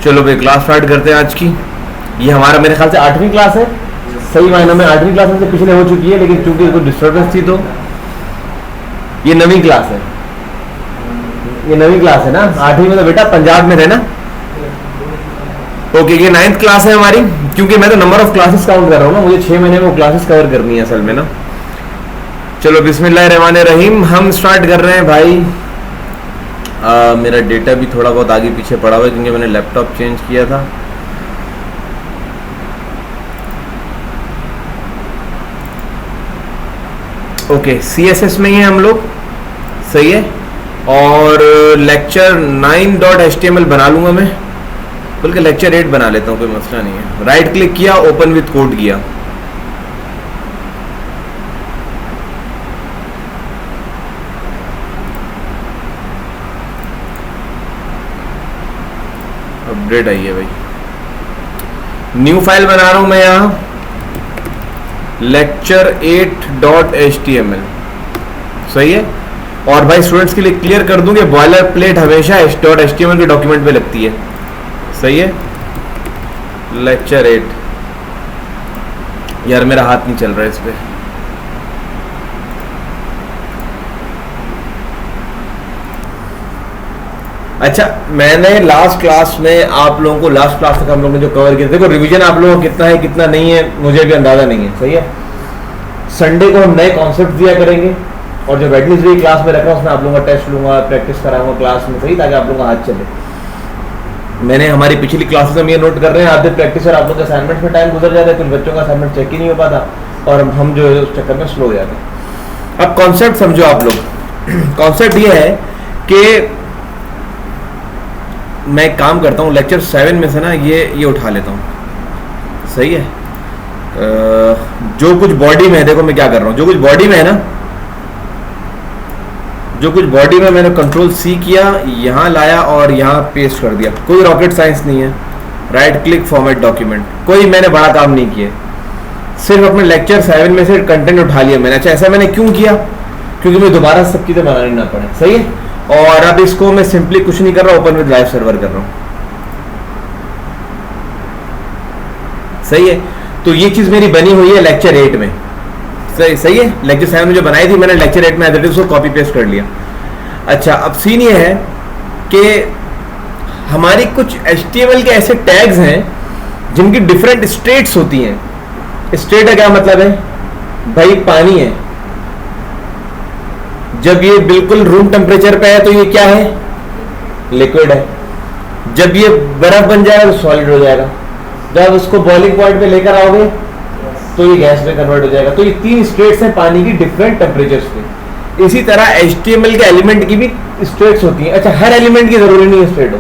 चलो भाई class start करते हैं आज की। ये हमारा मेरे ख्याल से 8वीं क्लास है, सही मायनों में 8वीं क्लास में से पिछले हो चुकी है, लेकिन चूंकि कुछ डिस्टर्बेंस थी तो ये 9वीं क्लास है। ये 9वीं क्लास है ना, 8वीं में तो बेटा पंजाब में थे ना। ओके, ये 9th क्लास है हमारी, क्योंकि मैं तो नंबर ऑफ क्लासेस काउंट कर रहा हूँ ना, मुझे 6 महीने में वो क्लासेस कवर करनी है असल में ना। चलो बिस्मिल्लाहिर्रहमानिर्रहीम, हम स्टार्ट कर रहे हैं भाई। मेरा डेटा भी थोड़ा बहुत आगे पीछे पड़ा हुआ है क्योंकि मैंने लैपटॉप चेंज किया था। ओके, CSS में ही है हम लोग, सही है। और लेक्चर 9.html बना लूंगा मैं, बल्कि लेक्चर 8 बना लेता हूँ, कोई मसला नहीं है। राइट क्लिक किया, ओपन विथ कोड किया। अपडेट आई है भाई, न्यू फाइल बना रहा हूं मैं यहाँ, लेक्चर 8.html, सही है। और भाई स्टूडेंट्स के लिए क्लियर कर दूं कि बॉयलर प्लेट हमेशा .html के डॉक्यूमेंट पे लगती है, सही है। लेक्चर 8, यार मेरा हाथ नहीं चल रहा है इस पे। अच्छा, मैंने लास्ट क्लास में आप लोगों को, लास्ट क्लास तक हम लोगों ने जो कवर किया, देखो रिवीजन आप लोगों को कितना है कितना नहीं है मुझे भी अंदाजा नहीं है, सही है। संडे को हम नए कॉन्सेप्ट दिया करेंगे, और जो वेडनेसडे क्लास में रखा उसमें आप लोगों का टेस्ट लूंगा, प्रैक्टिस कराऊंगा क्लास में, सही, ताकि आप लोगों का हाथ चले। मैंने हमारी पिछली क्लासेस में ये नोट कर रहे हैं, आधे प्रैक्टिस और आप लोग असाइनमेंट में टाइम गुजर जाता है, कुछ बच्चों का असाइनमेंट चेक ही नहीं हो पाता और हम जो है उस चक्कर में स्लो हो जाते हैं। अब कॉन्सेप्ट समझो आप लोग। कॉन्सेप्ट ये है कि मैं एक काम करता हूँ, लेक्चर 7 में से ना ये उठा लेता हूँ, सही है। जो कुछ बॉडी में है, देखो मैं क्या कर रहा हूँ, जो कुछ बॉडी में है ना, जो कुछ बॉडी में मैंने कंट्रोल C किया, यहाँ लाया और यहाँ पेस्ट कर दिया। कोई रॉकेट साइंस नहीं है। राइट क्लिक, फॉर्मेट डॉक्यूमेंट, कोई मैंने बड़ा काम नहीं किया, सिर्फ अपने लेक्चर 7 में से कंटेंट उठा लिया मैंने। अच्छा, ऐसा मैंने क्यों किया? क्योंकि मैं दोबारा सब चीज़ें बनानी ना पड़े, सही है। और अब इसको मैं सिंपली कुछ नहीं कर रहा, ओपन विद लाइव सर्वर कर रहा हूँ, सही है। तो ये चीज़ मेरी बनी हुई है लेक्चर 8 में, सही है। लेक्चर 7 में जो बनाई थी मैंने लेक्चर 8 में एज उसको कॉपी पेस्ट कर लिया। अच्छा, अब सीन ये है कि हमारी कुछ HTML के ऐसे टैग्स हैं जिनकी डिफरेंट स्टेट्स होती हैं। स्टेट का क्या मतलब है भाई? पानी है, जब ये बिल्कुल रूम टेम्परेचर पे है तो ये क्या है? लिक्विड है। जब ये बर्फ बन जाएगा तो सॉलिड हो जाएगा। जब उसको बॉइलिंग पॉइंट पे लेकर आओगे तो ये गैस में कन्वर्ट हो जाएगा। तो ये 3 स्टेट्स हैं पानी की, डिफरेंट टेम्परेचर्स पे। इसी तरह HTML के एलिमेंट की भी स्टेट्स होती हैं। अच्छा, हर एलिमेंट की जरूरी नहीं है स्टेट हो,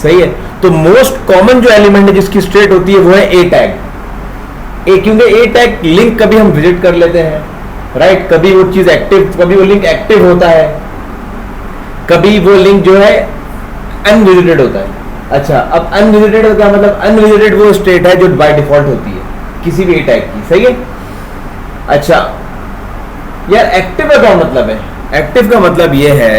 सही है। तो मोस्ट कॉमन जो एलिमेंट है जिसकी स्टेट होती है वो है A टैग। क्योंकि A टैग लिंक कभी हम विजिट कर लेते हैं, राइट। कभी वो चीज एक्टिव, कभी वो लिंक एक्टिव होता है, कभी वो लिंक जो है अनविजिटेड होता है। अच्छा, अब अनविजिटेड का क्या मतलब? अनविजिटेड वो स्टेट है जो बाय डिफॉल्ट होती है किसी भी टैग की, सही है। अच्छा यार, एक्टिव का क्या मतलब है? एक्टिव का मतलब ये है,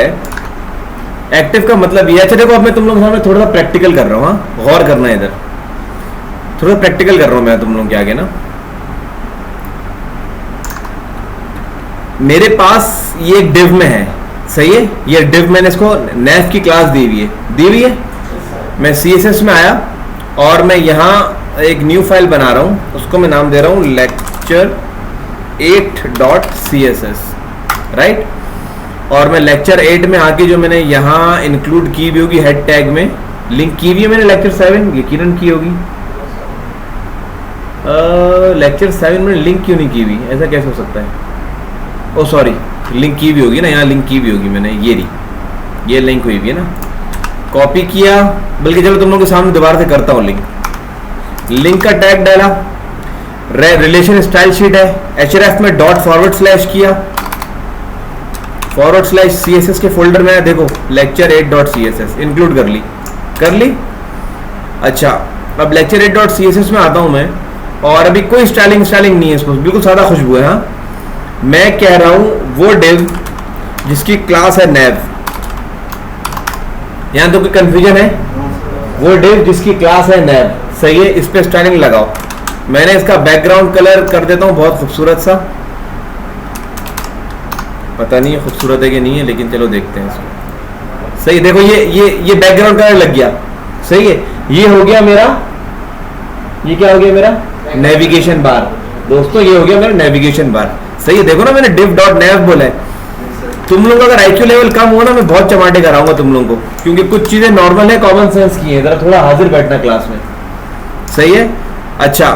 एक्टिव का मतलब ये, अच्छा देखो अब मैं तुम लोगों के सामने थोड़ा सा प्रैक्टिकल कर रहा हूँ, गौर करना है इधर, थोड़ा प्रैक्टिकल कर रहा हूँ मैं तुम लोगों के आगे ना। मेरे पास ये एक डिव में है, सही है। ये डिव मैंने इसको नेव की क्लास दी हुई है। मैं CSS में आया और मैं यहाँ एक न्यू फाइल बना रहा हूँ, उसको मैं नाम दे रहा हूँ लेक्चर 8.css, राइट। और मैं लेक्चर 8 में आके जो मैंने यहाँ इंक्लूड की भी होगी हेड टैग में, लिंक की भी है मैंने लेक्चर 7, यकीनन की होगी। लेक्चर 7 में लिंक क्यों नहीं की हुई? ऐसा कैसे हो सकता है? ओ सॉरी, लिंक की भी होगी ना, यहाँ लिंक की भी होगी मैंने, ये लिंक हुई भी है ना। कॉपी किया, बल्कि चलो तुम लोगों के सामने दोबारा से करता हूँ। लिंक का टैग डाला, रिलेशन स्टाइल शीट है, href में ./ किया, /CSS के फोल्डर में देखो लेक्चर 8.css इंक्लूड कर ली। अच्छा, अब लेक्चर 8.css में आता हूँ मैं, और अभी कोई स्टाइलिंग नहीं है इसको, बिल्कुल सादा खुशबू है। हाँ, मैं कह रहा हूँ वो डिव जिसकी क्लास है nav। यहाँ तो कोई कंफ्यूजन है? वो डिव जिसकी क्लास है नैव, सही है। इस पे स्टाइलिंग लगाओ। मैंने इसका बैकग्राउंड कलर कर देता हूँ बहुत खूबसूरत सा, पता नहीं है खूबसूरत है कि नहीं है, लेकिन चलो देखते हैं इसको। सही, देखो ये बैकग्राउंड कलर लग गया, सही है। ये हो गया मेरा, ये क्या हो गया मेरा नेविगेशन बार दोस्तों, ये हो गया मेरा नेविगेशन बार, सही है। देखो ना मैंने div.nav बोला है। तुम लोग अगर IQ लेवल कम हो ना, मैं बहुत चमाटे कराऊंगा तुम लोगों को, क्योंकि कुछ चीजें नॉर्मल है, कॉमन सेंस की है, जरा थोड़ा हाजिर बैठना क्लास में, सही है। अच्छा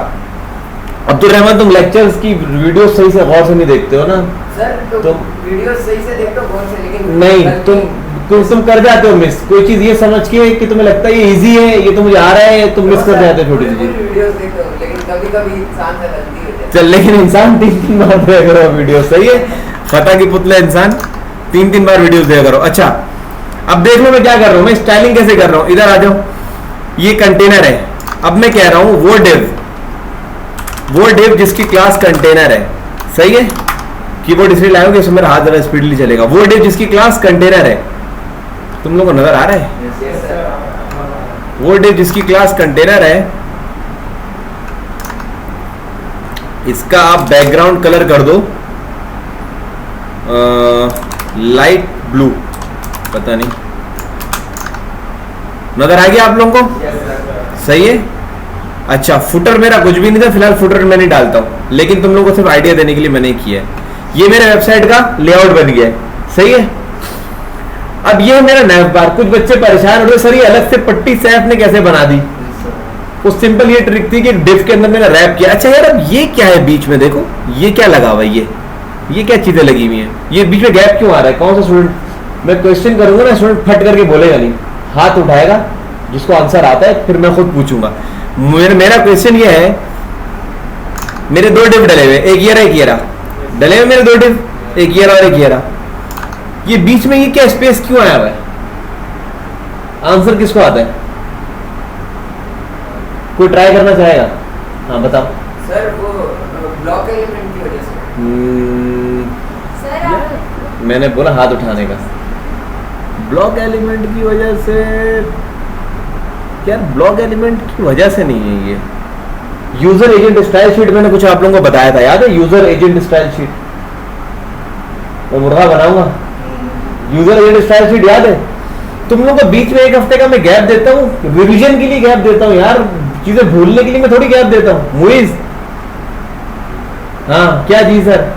अब्दुल रहमान, तुम लेक्चर्स की वीडियो सही से गौर से नहीं देखते हो ना सर? तो वीडियो सही से देखते हो गौर से, लेकिन नहीं, तुम कर जाते हो मिस, कोई चीज ये समझ के कि तुम्हें लगता है ये इजी है, ये तो मुझे आ रहा है, तुम मिस कर जाते हो छोटी सी चीज। वीडियोस देखते हो, लेकिन कभी-कभी इंसान से गलती हो जाती है। चल, लेकिन इंसान 3 बार देखा करो वीडियो, सही है। फटा की पुतला इंसान 3 बार वीडियो देखा करो। अच्छा अब देख लो मैं क्या कर रहा हूँ, मैं स्टाइलिंग कैसे कर रहा हूँ, इधर आ जाओ। ये कंटेनर है, अब मैं कह रहा हूँ वो डिव जिसकी क्लास कंटेनर है, सही है। कीबोर्ड इसलिए लाओगे इसमें मेरा हाथ जरा स्पीडली चलेगा। वो डिव जिसकी क्लास कंटेनर है, तुम लोगों को नजर आ रहा है? वो डिव जिसकी क्लास कंटेनर है, इसका आप बैकग्राउंड कलर कर दो लाइट ब्लू, पता नहीं नजर आ गया आप लोगों को, सही है। अच्छा फुटर मेरा कुछ भी नहीं था, फिलहाल फुटर मैं नहीं डालता हूं, लेकिन तुम लोगों को सिर्फ आइडिया देने के लिए मैंने किया है। ये मेरे वेबसाइट का लेआउट बन गया है, सही है। अब ये मेरा नैव बार, कुछ बच्चे परेशान हो रहे सर ये अलग से पट्टी सैफ ने कैसे बना दी। उस सिंपल ये ट्रिक थी कि डिव के अंदर मैंने रैप किया। अच्छा यार अब ये क्या है बीच में, देखो ये क्या लगा हुआ है, ये क्या चीजें लगी हुई हैं, ये बीच में गैप क्यों आ रहा है? कौन सा स्टूडेंट, मैं क्वेश्चन करूंगा ना, स्टूडेंट फट करके बोलेगा नहीं, हाथ उठाएगा जिसको आंसर आता है, फिर मैं खुद पूछूंगा। मेरा क्वेश्चन ये है, मेरे 2 डिव डले हुए, एक ये रहा डले हुए मेरे 2 डिव, एक ये रहा और एक ये रहा। ये बीच में ये क्या स्पेस क्यों आया हुआ है? आंसर किसको आता है? कोई ट्राई करना चाहेगा? हाँ बताओ सर। वो ब्लॉक एलिमेंट की वजह से। सर मैंने बोला हाथ उठाने का। ब्लॉक एलिमेंट की वजह से? यार ब्लॉक एलिमेंट की वजह से नहीं है ये। यूजर एजेंट स्टाइल शीट मैंने कुछ आप लोगों को बताया था, याद है? यूजर एजेंट स्टाइल शीट, मैं मुर्गा बनाऊंगा। यूजर एजेंट स्टाइल शीट याद है? तुम लोगों को बीच में 1 हफ्ते का मैं गैप देता हूँ, रिवीजन के लिए गैप देता हूँ यार, चीजें भूलने के लिए मैं थोड़ी गैप देता हूँ। मुइज, हाँ क्या जी सर?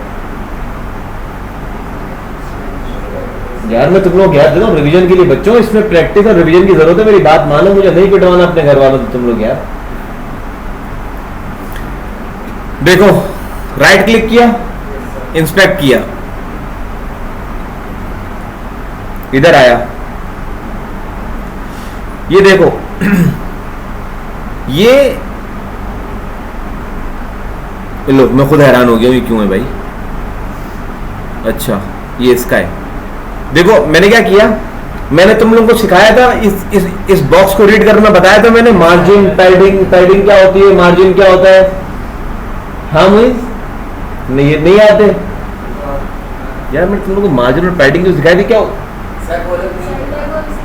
यार मैं तुम लोग गैप देता हूँ रिवीजन के लिए बच्चों, इसमें प्रैक्टिस और रिवीजन की जरूरत है, मेरी बात मानो, मुझे नहीं पिटवाना अपने घर वालों से तुम लोग यार। देखो राइट क्लिक किया, इंस्पेक्ट किया, इधर आया, ये देखो ये लो, मैं खुद हैरान हो गया ये क्यों है भाई। अच्छा ये इसका है, देखो मैंने क्या किया, मैंने तुम लोगों को सिखाया था इस बॉक्स को रीड करना बताया था मैंने। मार्जिन, पैडिंग क्या होती है, मार्जिन क्या होता है? हाँ मुझे नहीं आते यार, मैं तुम लोगों को मार्जिन और पैडिंग जो सिखाई थी क्या?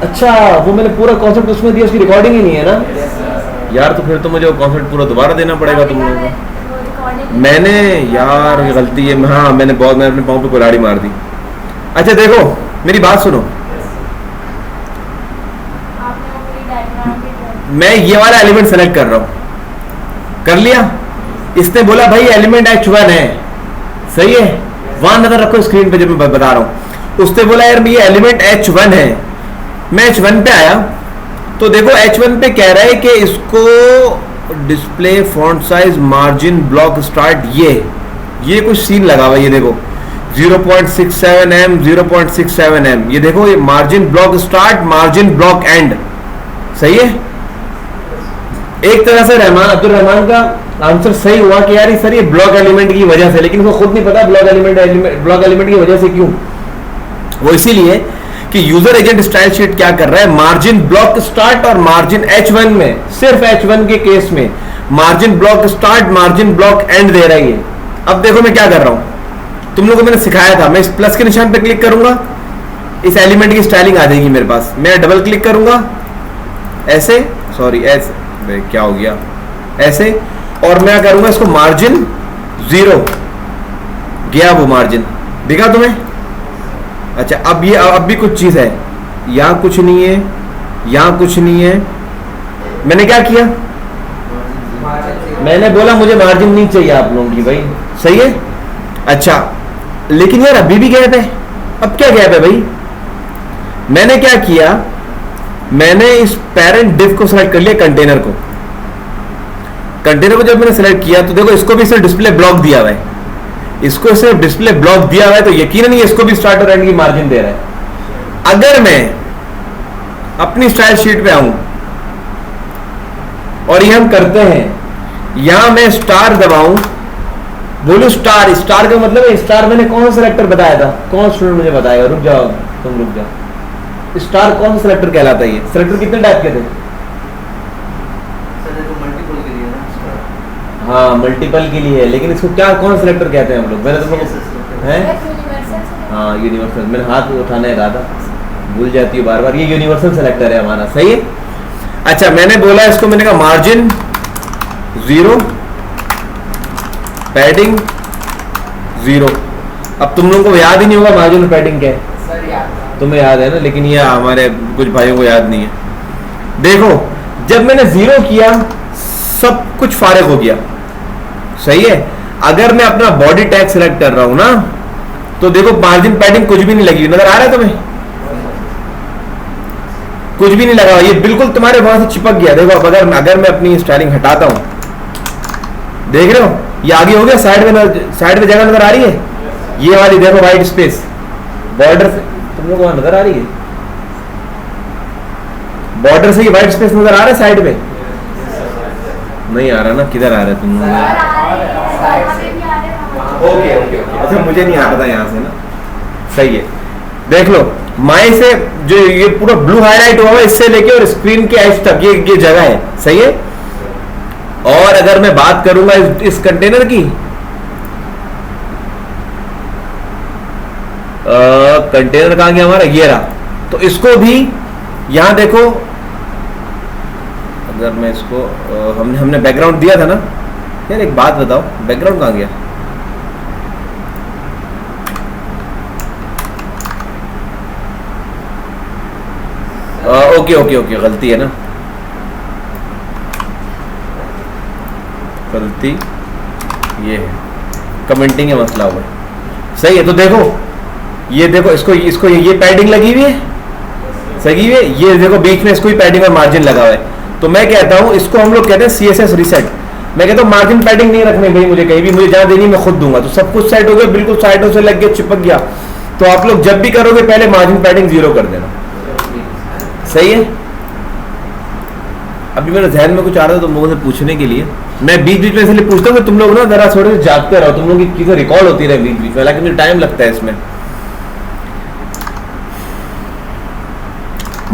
अच्छा वो मैंने पूरा कॉन्सेप्ट उसमें दिया, उसकी रिकॉर्डिंग ही नहीं है ना यार, तो फिर तो मुझे वो कॉन्सेप्ट पूरा दोबारा देना पड़ेगा तुम लोगों को। मैंने यार गलती है, हाँ मैंने अपने पाँव पे कुल्हाड़ी मार दी। अच्छा देखो मेरी बात सुनो, मैं ये वाला एलिमेंट सेलेक्ट कर रहा हूं, कर लिया। इसने बोला भाई एलिमेंट H1 है, सही है, वहां नजर रखो स्क्रीन पे जब मैं बता रहा हूं। उसने बोला यार ये एलिमेंट H1 है, मैं H1 पे आया तो देखो H1 पे कह रहा है कि इसको display font size margin block start, ये कुछ सीन लगा हुआ, ये देखो 0.67 m 0.67 m, ये देखो ये margin block start margin block and, सही है। एक तरह से अब्दुल रहमान का आंसर सही हुआ कि यार सर ये ब्लॉक एलिमेंट की वजह से, लेकिन उसको खुद नहीं पता ब्लॉक एलिमेंट की वजह से क्यों। वो इसीलिए कि यूजर एजेंट स्टाइल शीट क्या कर रहा है, मार्जिन ब्लॉक स्टार्ट और मार्जिन H1 में, सिर्फ H1 के केस में margin block start margin block and they रही है। अब देखो मैं क्या कर रहा हूं, तुम लोगों को मैंने सिखाया था, मैं इस प्लस के निशान पे क्लिक करूंगा, इस एलिमेंट की स्टाइलिंग आ जाएगी मेरे पास। मैं डबल क्लिक करूंगा ऐसे, सॉरी ऐसे, क्या हो गया, ऐसे, और मैं करूंगा इसको मार्जिन 0, गया वो मार्जिन, दिखा तुम्हें? अच्छा, अब ये अब भी कुछ चीज है, यहाँ कुछ नहीं है, यहाँ कुछ नहीं है, मैंने क्या किया, मैंने बोला मुझे मार्जिन नहीं चाहिए आप लोगों की भाई, सही है? अच्छा, लेकिन यार अभी भी गैप है, अब क्या गैप है भाई? मैंने क्या किया, मैंने इस पेरेंट डिव को सिलेक्ट कर लिया, कंटेनर को जब मैंने सिलेक्ट किया तो देखो इसको भी इसने डिस्प्ले ब्लॉक दिया हुआ है, इसको इसने डिस्प्ले ब्लॉक दिया हुआ है, तो यकीनन ये इसको भी स्टार्ट और एंड की मार्जिन दे रहा है। अगर मैं अपनी स्टाइल शीट पे आऊं और ये हम करते हैं, यहां मैं स्टार दबाऊं, बोलू स्टार, स्टार का मतलब है स्टार, मैंने कौन सा सिलेक्टर बताया था, कौन स्टूडेंट मुझे बताएगा? रुक जाओ तुम, रुक जाओ, स्टार कौन सा सिलेक्टर कहलाता है? ये सिलेक्टर कितने टाइप के थे? हाँ, मल्टीपल के लिए है, लेकिन इसको क्या, कौन सा सिलेक्टर कहते हैं हम लोग? मैंने तुम लोग हैं, हाँ यूनिवर्सल, मैंने हाथ उठाने कहा था, भूल जाती हूँ बार बार, ये यूनिवर्सल सिलेक्टर है हमारा, सही है? अच्छा, मैंने बोला इसको, मैंने कहा मार्जिन 0, पैडिंग 0। अब तुम लोगों को याद ही नहीं होगा मार्जिन और पैडिंग क्या है, तुम्हें याद है ना, लेकिन ये हमारे कुछ भाइयों को याद नहीं है। देखो, जब मैंने 0 किया सब कुछ फारिग हो गया, सही है? अगर मैं अपना बॉडी टैग सिलेक्ट कर रहा हूं ना, तो देखो मार्जिन पैडिंग कुछ भी नहीं लगी, नजर आ रहा है तुम्हें? कुछ भी नहीं लगा, ये बिल्कुल तुम्हारे वहां से चिपक गया। देखो, अब अगर मैं अपनी स्टाइलिंग हटाता हूं, देख रहे हो ये आगे हो गया, साइड में जगह नजर आ रही है, ये वाली देखो वाइट स्पेस बॉर्डर से, तुम लोग वहां नजर आ रही है, बॉर्डर से ये वाइट स्पेस नजर आ रहा है साइड में? नहीं आ रहा ना, किधर आ रहा है तुम लोग? ओके ओके ओके, अच्छा मुझे नहीं आ रहा था यहाँ से ना, सही है। देख लो, माई से जो ये पूरा ब्लू हाईलाइट हुआ है, इससे लेके और स्क्रीन के एज तक ये जगह है, सही है? और अगर मैं बात करूंगा इस कंटेनर की, कंटेनर कहां गया हमारा, ये रहा, तो इसको भी यहां देखो, अगर मैं इसको हमने बैकग्राउंड दिया था ना यार, एक बात बताओ, बैकग्राउंड कहां गया? ओके ओके ओके, गलती है ना, गलती ये है, कमेंटिंग का मसला हुआ है, सही है? तो देखो, ये देखो, इसको ये पैडिंग लगी हुई है, सही है? ये देखो बीच में इसको भी पैडिंग और मार्जिन लगा हुआ है, तो मैं कहता हूं इसको हम लोग कहते हैं CSS रीसेट। मैं कहता हूं मार्जिन पैडिंग नहीं रखनी भाई, मुझे कहीं भी, मुझे जहां देनी मैं खुद दूंगा, तो सब कुछ सेट हो गया, बिल्कुल साइडों से लग गया, चिपक गया। तो आप लोग जब भी करोगे पहले मार्जिन पैडिंग 0 कर देना, सही है? अभी मेरे ध्यान में कुछ आ रहा था तुम लोगों से पूछने के लिए, मैं बीच बीच में इसलिए पूछता हूँ कि तुम लोग ना जरा थोड़े से जागते रहो, तुम लोगों की चीजें रिकॉर्ड होती रहे बीच बीच में, हालांकि मुझे टाइम लगता है इसमें।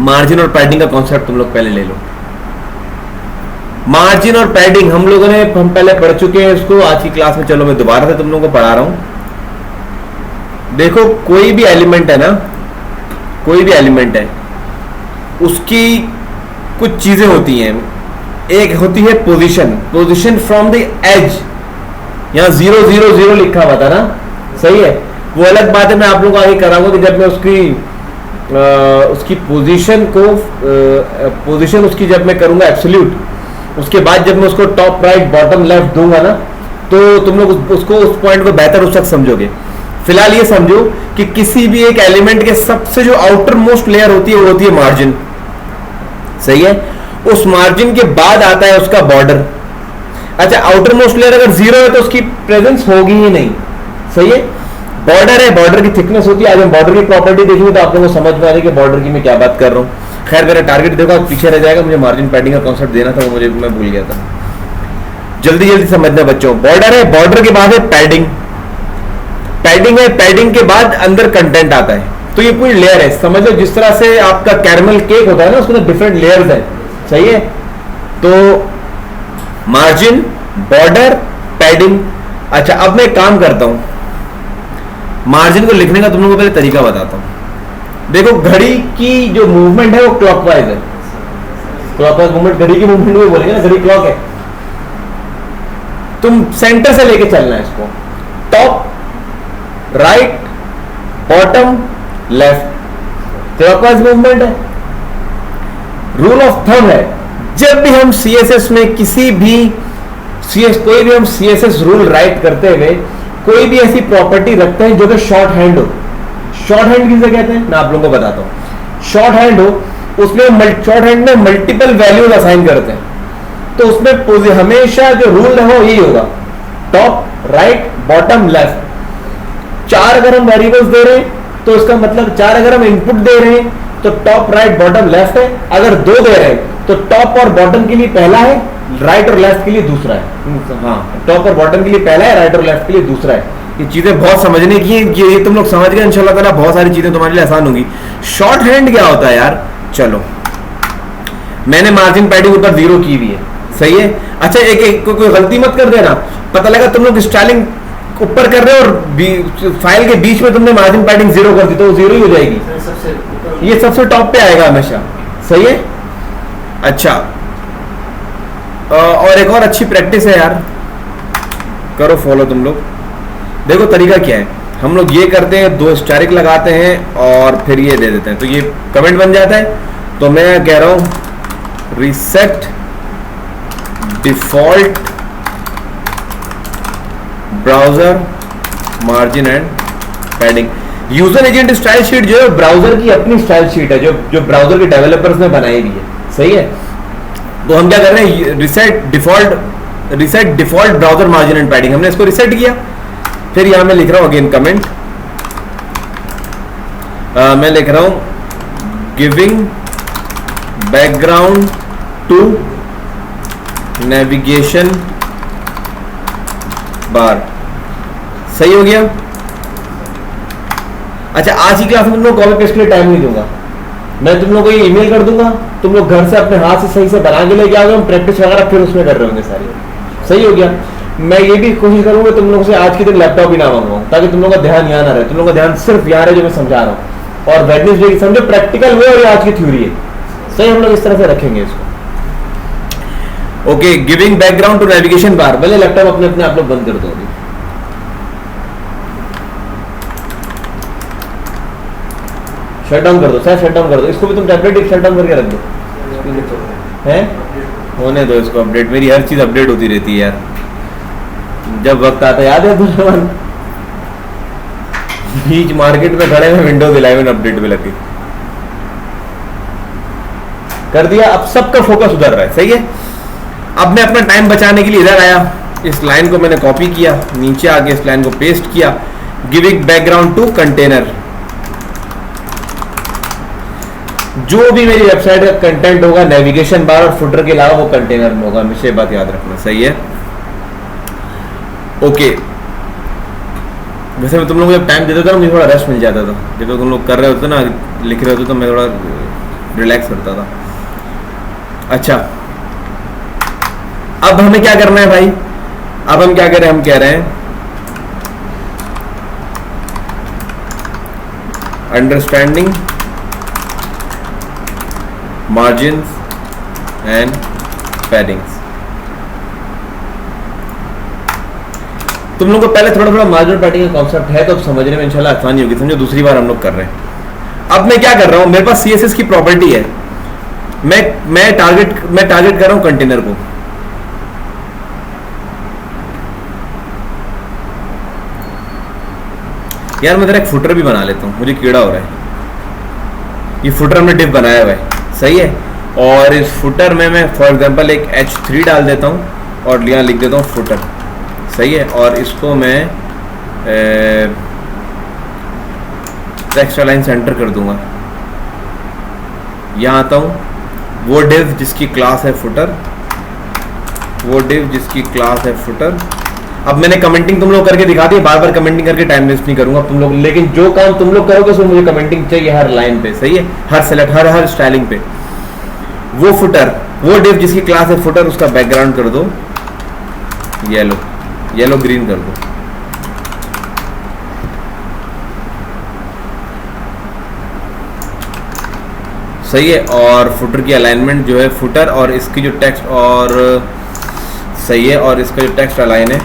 मार्जिन और पैडिंग का कॉन्सेप्ट तुम लोग पहले ले लो। मार्जिन और पैडिंग हम पहले पढ़ चुके हैं इसको, आज की क्लास में चलो मैं दोबारा से तुम लोगों को पढ़ा रहा हूं। देखो, कोई भी एलिमेंट है ना, कोई भी एलिमेंट है, उसकी कुछ चीजें होती हैं। एक होती है पोजीशन फ्रॉम द एज, यहां 0 0 0 लिखा हुआ था ना, सही है? वो अलग बात है, मैं आप लोगों को आगे कराऊंगा कि जब मैं उसकी पोजीशन उसकी जब मैं करूंगा एब्सोल्यूट, उसके बाद जब मैं उसको टॉप राइट बॉटम लेफ्ट दूंगा ना, तो तुम लोग उसको उस पॉइंट को बेहतर उस वक्त समझोगे। फिलहाल ये समझो कि किसी भी एक एलिमेंट के सबसे जो आउटर मोस्ट लेयर होती है वो होती है मार्जिन, सही है? उस मार्जिन के बाद आता है उसका बॉर्डर। अच्छा, आउटर मोस्ट लेयर अगर 0 है तो उसकी प्रेजेंस होगी ही नहीं, सही है? बॉर्डर है, बॉर्डर की थिकनेस होती है। आज हम बॉर्डर की प्रॉपर्टी देखेंगे तो आप लोगों को समझ में आ रही है कि बॉर्डर की मैं क्या बात कर रहा हूँ। खैर, मेरा टारगेट देखो पीछे रह जाएगा, मुझे मार्जिन पैडिंग का कॉन्सेप्ट देना था, वो मैं भूल गया था। जल्दी जल्दी समझना बच्चों, बॉर्डर है, बॉर्डर के बाद है पैडिंग, पैडिंग है, पैडिंग के बाद अंदर कंटेंट आता है, तो ये पूरी लेयर है। समझ लो जिस तरह से आपका कैरमल केक होता है ना, उसमें डिफरेंट लेयर्स है, सही है? तो मार्जिन, बॉर्डर, पैडिंग। अच्छा, अब मैं एक काम करता हूं, मार्जिन को लिखने का तुम लोगों को पहले तरीका बताता हूं। देखो, घड़ी की जो मूवमेंट है वो क्लॉकवाइज है, क्लॉकवाइज मूवमेंट घड़ी की मूवमेंट में बोलेंगे ना, घड़ी क्लॉक है। तुम सेंटर से लेके चलना है इसको, top right bottom left, clockwise movement है। रूल ऑफ थंब है, जब भी हम सीएसएस में किसी भी कोई भी हम सीएसएस रूल राइट करते हुए कोई भी ऐसी प्रॉपर्टी रखते हैं जो कि शॉर्ट हैंड हो। शॉर्ट हैंड किसे कहते हैं मैं आप लोगों को बताता हूं। शॉर्ट हैंड हो उसमें शॉर्ट हैंड में मल्टीपल वैल्यूज असाइन करते हैं, तो उसमें हमेशा जो रूल है वो यही होगा, टॉप राइट बॉटम लेफ्ट। 4 अगर हम वेरिएबल्स दे रहे हैं तो इसका मतलब 4 अगर हम इनपुट दे रहे हैं तो टॉप राइट बॉटम लेफ्ट है। अगर 2 दे रहे हैं तो टॉप और बॉटम के लिए पहला है, राइट और लेफ्ट के लिए दूसरा है। हाँ, टॉप और बॉटम के लिए पहला है, राइट और लेफ्ट के लिए दूसरा है। ये चीजें बहुत समझने की हैं, ये तुम लोग समझ गए इंशाल्लाह ताला, बहुत सारी चीजें तुम्हारे लिए आसान होंगी। शॉर्ट हैंड क्या होता है यार, चलो मैंने मार्जिन पैडिंग ऊपर 0 की हुई है, सही है। अच्छा एक कोई गलती मत कर देना, पता लगा तुम लोग स्टाइलिंग ऊपर कर रहे हो और फाइल के बीच में तुमने मार्जिन पैडिंग 0 कर दी तो वो 0 ही हो जाएगी। ये सबसे टॉप पे आएगा हमेशा, सही है। अच्छा और एक और अच्छी प्रैक्टिस है यार, करो फॉलो तुम लोग। देखो तरीका क्या है, हम लोग ये करते हैं 2 स्टारिक लगाते हैं और फिर ये दे देते हैं, तो ये कमेंट बन जाता है। तो मैं कह रहा हूं reset default browser margin and padding. User agent style sheet जो है ब्राउजर की अपनी स्टाइल शीट है, जो ब्राउजर के डेवलपर्स ने बनाई हुई है, सही है। तो हम क्या कर रहे हैं, reset default browser margin and padding, हमने इसको रिसेट किया। फिर यहां मैं लिख रहा हूं अगेन कमेंट, मैं लिख रहा हूं giving background to navigation bar, सही हो गया। अच्छा आज की क्लास में तुम लोग कॉपी पेस्ट के लिए टाइम नहीं दूंगा, मैं तुम लोग को ये ईमेल कर दूंगा, तुम लोग घर से अपने हाथ से सही से बना के लेके आओगे, हम प्रैक्टिस वगैरह फिर उसमें कर रहे होंगे सारी, सही हो गया। मैं ये भी कोशिश करूंगा तुम लोगों से आज के दिन लैपटॉप ही ना मंगवाऊं, ताकि तुम लोगों का ध्यान यहाँ ना रहे, तुम लोगों का ध्यान सिर्फ यहाँ रहे जो मैं समझा रहा हूँ। और वेडनेसडे की समझो प्रैक्टिकल हुए और ये आज की थ्योरी है, सही। हम लोग इस तरह से रखेंगे इसको। Okay, giving background to navigation bar, भले लैपटॉप अपने अपने आप लोग बंद कर दो अभी। शट डाउन कर दो, शायद शट डाउन कर दो इसको भी, तुम टैबलेट शट डाउन करके रख दो, हैं होने दो इसको अपडेट। मेरी हर चीज अपडेट होती रहती है यार, जब वक्त आता है, याद है तुम्हें बीच मार्केट में खड़े में विंडोज 11 अपडेट पे लगे कर दिया। अब सबका फोकस उधर रहा है, सही है। अब मैं अपना टाइम बचाने के लिए इधर आया, इस लाइन को मैंने कॉपी किया, नीचे आके इस लाइन को पेस्ट किया, गिविंग बैकग्राउंड टू कंटेनर। जो भी मेरी वेबसाइट का कंटेंट होगा नेविगेशन बार और फुटर के अलावा वो कंटेनर में होगा, हमेशा ये बात याद रखना, सही है। ओके, वैसे मैं तुम लोगों को जब टाइम देता था ना मुझे थोड़ा रेस्ट मिल जाता था, जब तुम लोग कर रहे होते ना, लिख रहे होते तो मैं थोड़ा रिलैक्स करता था। अच्छा अब हमें क्या करना है भाई, अब हम क्या करें, हम कह रहे हैं अंडरस्टैंडिंग मार्जिन्स एंड पैडिंग्स। तुम लोगों को पहले थोड़ा थोड़ा मार्जिन पैडिंग का कॉन्सेप्ट है तो अब समझने में इंशाल्लाह आसानी होगी, समझो। दूसरी बार हम लोग कर रहे हैं। अब मैं क्या कर रहा हूं, मेरे पास सीएसएस की प्रॉपर्टी है, मैं टारगेट कर रहा हूं कंटेनर को। यार मैं तेरा एक फुटर भी बना लेता हूं, मुझे कीड़ा हो रहा है। ये फुटर हमने डिव बनाया हुआ है, सही है। और इस फुटर में मैं फॉर एग्जांपल एक H3 डाल देता हूं और यहाँ लिख देता हूं फुटर, सही है। और इसको मैं एक्स्ट्रा लाइन सेंटर कर दूंगा, यहाँ आता हूँ, वो डिव जिसकी क्लास है फुटर, वो डिव जिसकी क्लास है फुटर। अब मैंने कमेंटिंग तुम लोग करके दिखा दी, बार बार कमेंटिंग करके टाइम वेस्ट नहीं करूंगा तुम लोग, लेकिन जो काम तुम लोग करोगे उसमें मुझे कमेंटिंग चाहिए हर लाइन पे, सही है, हर सेलेक्ट हर स्टाइलिंग पे। वो फुटर, वो डिव जिसकी क्लास है फुटर, उसका बैकग्राउंड कर दो येलो ग्रीन कर दो, सही है। और फुटर की अलाइनमेंट जो है, फुटर और इसकी जो टेक्स्ट और सही है, और इसका जो टेक्स्ट अलाइन है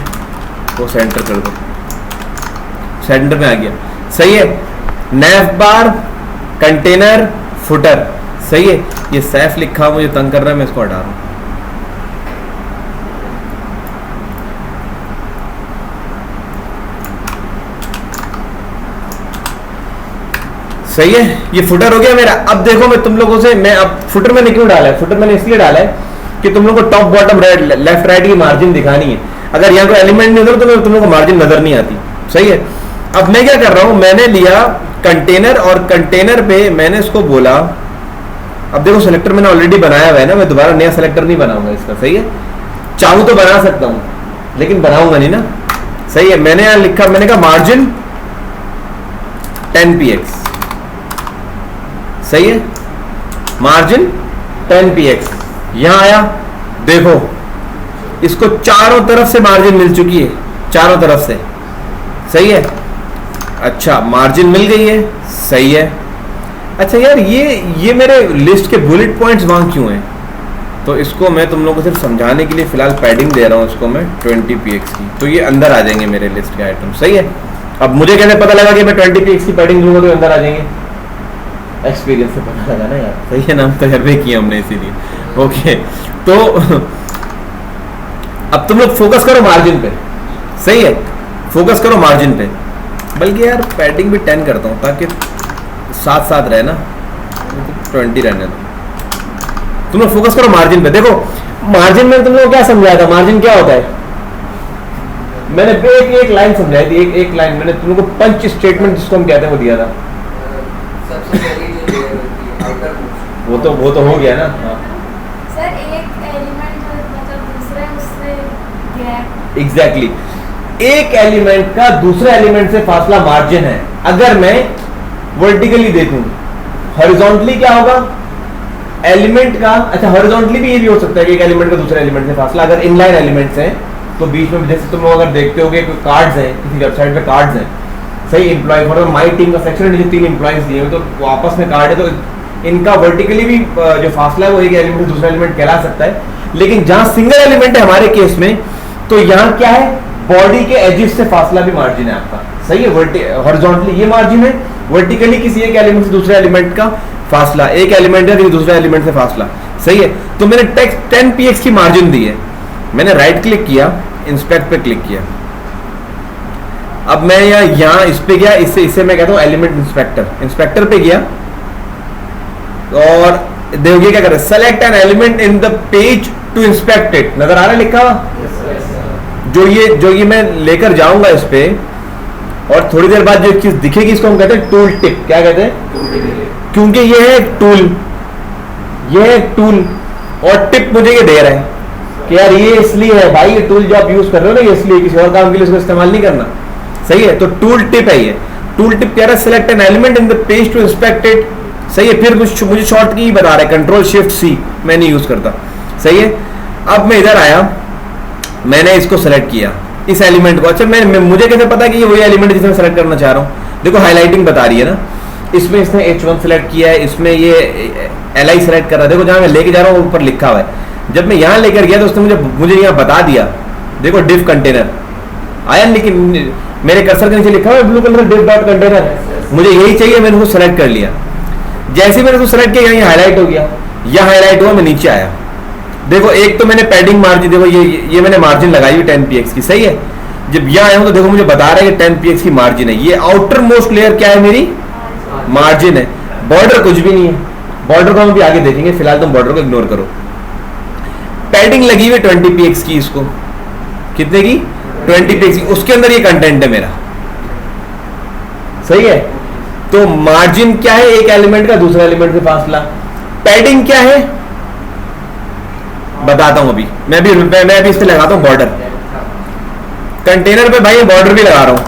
वो सेंटर कर दो, सेंटर में आ गया। सही है। नैफ बार, कंटेनर, फुटर। सही है। ये सैफ लिखा मुझे तंग कर रहा है, मैं इसको हटा रहा हूँ। सही है। ये फुटर हो गया मेरा। अब देखो मैं तुम लोगों से, मैं अब फुटर मैंने क्यों डाला है, फुटर मैंने इसलिए डाला है कि तुम लोगों को टॉप बॉटम लेफ्ट राइट की मार्जिन दिखानी है। अगर यहाँ कोई एलिमेंट नहीं होता तो तुम लोगों को मार्जिन नजर नहीं आती। सही है। अब मैं क्या कर रहा हूं, मैंने लिया कंटेनर और कंटेनर पे मैंने इसको बोला, अब देखो सेलेक्टर मैंने ऑलरेडी बनाया हुआ है ना, मैं दोबारा नया सेलेक्टर नहीं बनाऊंगा इसका। सही है। चाहूं तो बना सकता हूं लेकिन बनाऊंगा नहीं ना। सही है। मैंने यहां लिखा, मैंने कहा मार्जिन 10px। सही है। मार्जिन 10px यहां आया, देखो इसको चारों तरफ से मार्जिन मिल चुकी है, चारों तरफ से। सही है। अच्छा मार्जिन मिल गई है। सही है। अच्छा यार ये मेरे लिस्ट के बुलेट पॉइंट्स वहां क्यों हैं? तो इसको मैं तुम लोगों को सिर्फ समझाने के लिए फिलहाल पैडिंग दे रहा हूं इसको मैं 20px की, तो ये अंदर आ जाएंगे मेरे लिस्ट के आइटम। सही है। अब मुझे कैसे पता लगा कि मैं 20px की पैडिंग दूंगा तो अंदर आ जाएंगे? एक्सपीरियंस से पता लगा ना यार। सही है ना, हम तजर्बे किए हमने इसीलिए। ओके तो अब तुम लोग फोकस करो मार्जिन पे। सही है। फोकस करो मार्जिन पे, बल्कि यार पैडिंग भी 10 करता हूँ ताकि साथ साथ रहे ना, 20 रहने दो। तुम लोग फोकस करो मार्जिन पे। देखो मार्जिन में तुम लोग क्या समझाया था, मार्जिन क्या होता है? मैंने एक लाइन समझाई थी, एक लाइन मैंने तुम लोग को पंच स्टेटमेंट जिसको हम कहते हैं वो दिया था। सबसे पहली जो लेयर होती है आउटर मोस्ट, वो तो हो गया ना। हाँ सर एक एलिमेंट मतलब दूसरे उससे गैप, एग्जैक्टली एक एलिमेंट का दूसरे एलिमेंट से फासला मार्जिन है। अगर मैं वर्टिकली देखूं, हॉरिजॉन्टली क्या होगा एलिमेंट का? अच्छा हॉरिजॉन्टली भी ये भी हो सकता है कि एक एलिमेंट का दूसरे एलिमेंट से फासला, अगर इनलाइन एलिमेंट्स हैं तो बीच में, जैसे तुम लोग अगर देखते होगे कार्ड्स हैं, किसी वेबसाइट पे कार्ड्स हैं। सही। एम्प्लॉय फॉर माई टीम का सेक्शन है, 3 एम्प्लॉयज दिए हुए तो वो आपस में कार्ड है, तो इनका वर्टिकली भी जो फासला है वो एक एलिमेंट से दूसरा एलिमेंट कहला सकता है। लेकिन जहां सिंगल एलिमेंट है हमारे केस में, तो यहाँ क्या है, बॉडी के एजिस से फासला भी मार्जिन है आपका। सही है। हॉरिजॉन्टली ये मार्जिन है, वर्टिकली किसी एक एलिमेंट से दूसरे एलिमेंट का फासला, एक एलिमेंट है दूसरे एलिमेंट से फासला। सही है। तो मैंने टेक्स्ट 10px की मार्जिन दी है, मैंने राइट क्लिक किया, इंस्पेक्ट पे क्लिक किया। अब मैं यहाँ इस पे गया, इससे मैं कहता हूँ एलिमेंट इंस्पेक्टर, इंस्पेक्टर पे गया और देखिए क्या कर रहा है, select an element in the page to inspect it. नजर आ रहा है लिखा हुआ? जो ये मैं लेकर जाऊंगा इस पे, और थोड़ी देर बाद जो चीज दिखेगी इसको हम कहते हैं टूल टिप। क्या कहते हैं? क्योंकि ये है एक टूल, ये है एक टूल, और टिप मुझे ये दे रहा है कि यार ये इसलिए है भाई, ये टूल जो आप यूज कर रहे हो ना ये इसलिए, किसी और काम के लिए इसको इस्तेमाल नहीं करना। सही है। तो टूल टिप है ये। टूल टिप कह रहा है select an element in the page to inspect it. सही है। फिर कुछ मुझे शॉर्ट की बता रहा है, कंट्रोल शिफ्ट सी मैं नहीं यूज करता। सही है। अब मैं इधर आया, मैंने इसको सेलेक्ट किया इस एलिमेंट को। अच्छा मुझे कैसे पता कि ये वही एलिमेंट जिसे मैं सेलेक्ट करना चाह रहा हूँ? देखो हाईलाइटिंग बता रही है ना, इसमें इसने H1 सेलेक्ट किया है, इसमें ये Li सेलेक्ट कर रहा है। देखो जहां मैं लेके जा रहा हूँ ऊपर लिखा हुआ है। जब मैं यहाँ लेकर गया तो उसने मुझे यहाँ बता दिया, देखो डिव कंटेनर आया, लेकिन मेरे कर्सर के नीचे लिखा हुआ है blue colour div dot container, मुझे यही चाहिए, मैंने उसको सेलेक्ट कर लिया। जैसे मैंने उसको सेलेक्ट किया यहाँ हाईलाइट हो गया, यहाँ हाईलाइट हुआ, मैं नीचे आया। देखो एक तो मैंने पैडिंग मार्जिन, देखो ये मैंने मार्जिन लगाई हुई 10px की। सही है। जब यहाँ आया हूं तो देखो मुझे बता रहा है कि 10px की मार्जिन है। ये आउटर मोस्ट लेयर क्या है, मेरी मार्जिन है। बॉर्डर कुछ भी नहीं है, बॉर्डर को हम अभी आगे देखेंगे, फिलहाल तुम बॉर्डर को इग्नोर करो। पैडिंग लगी हुई 20px की, इसको कितने की? 20px की। उसके अंदर ये कंटेंट है मेरा। सही है। तो मार्जिन क्या है? एक एलिमेंट का दूसरे एलिमेंट से फासला। पैडिंग क्या है बताता हूं अभी, मैं अभी इस पे लगाता हूं बॉर्डर। कंटेनर पे भाई बॉर्डर भी लगा रहा हूं,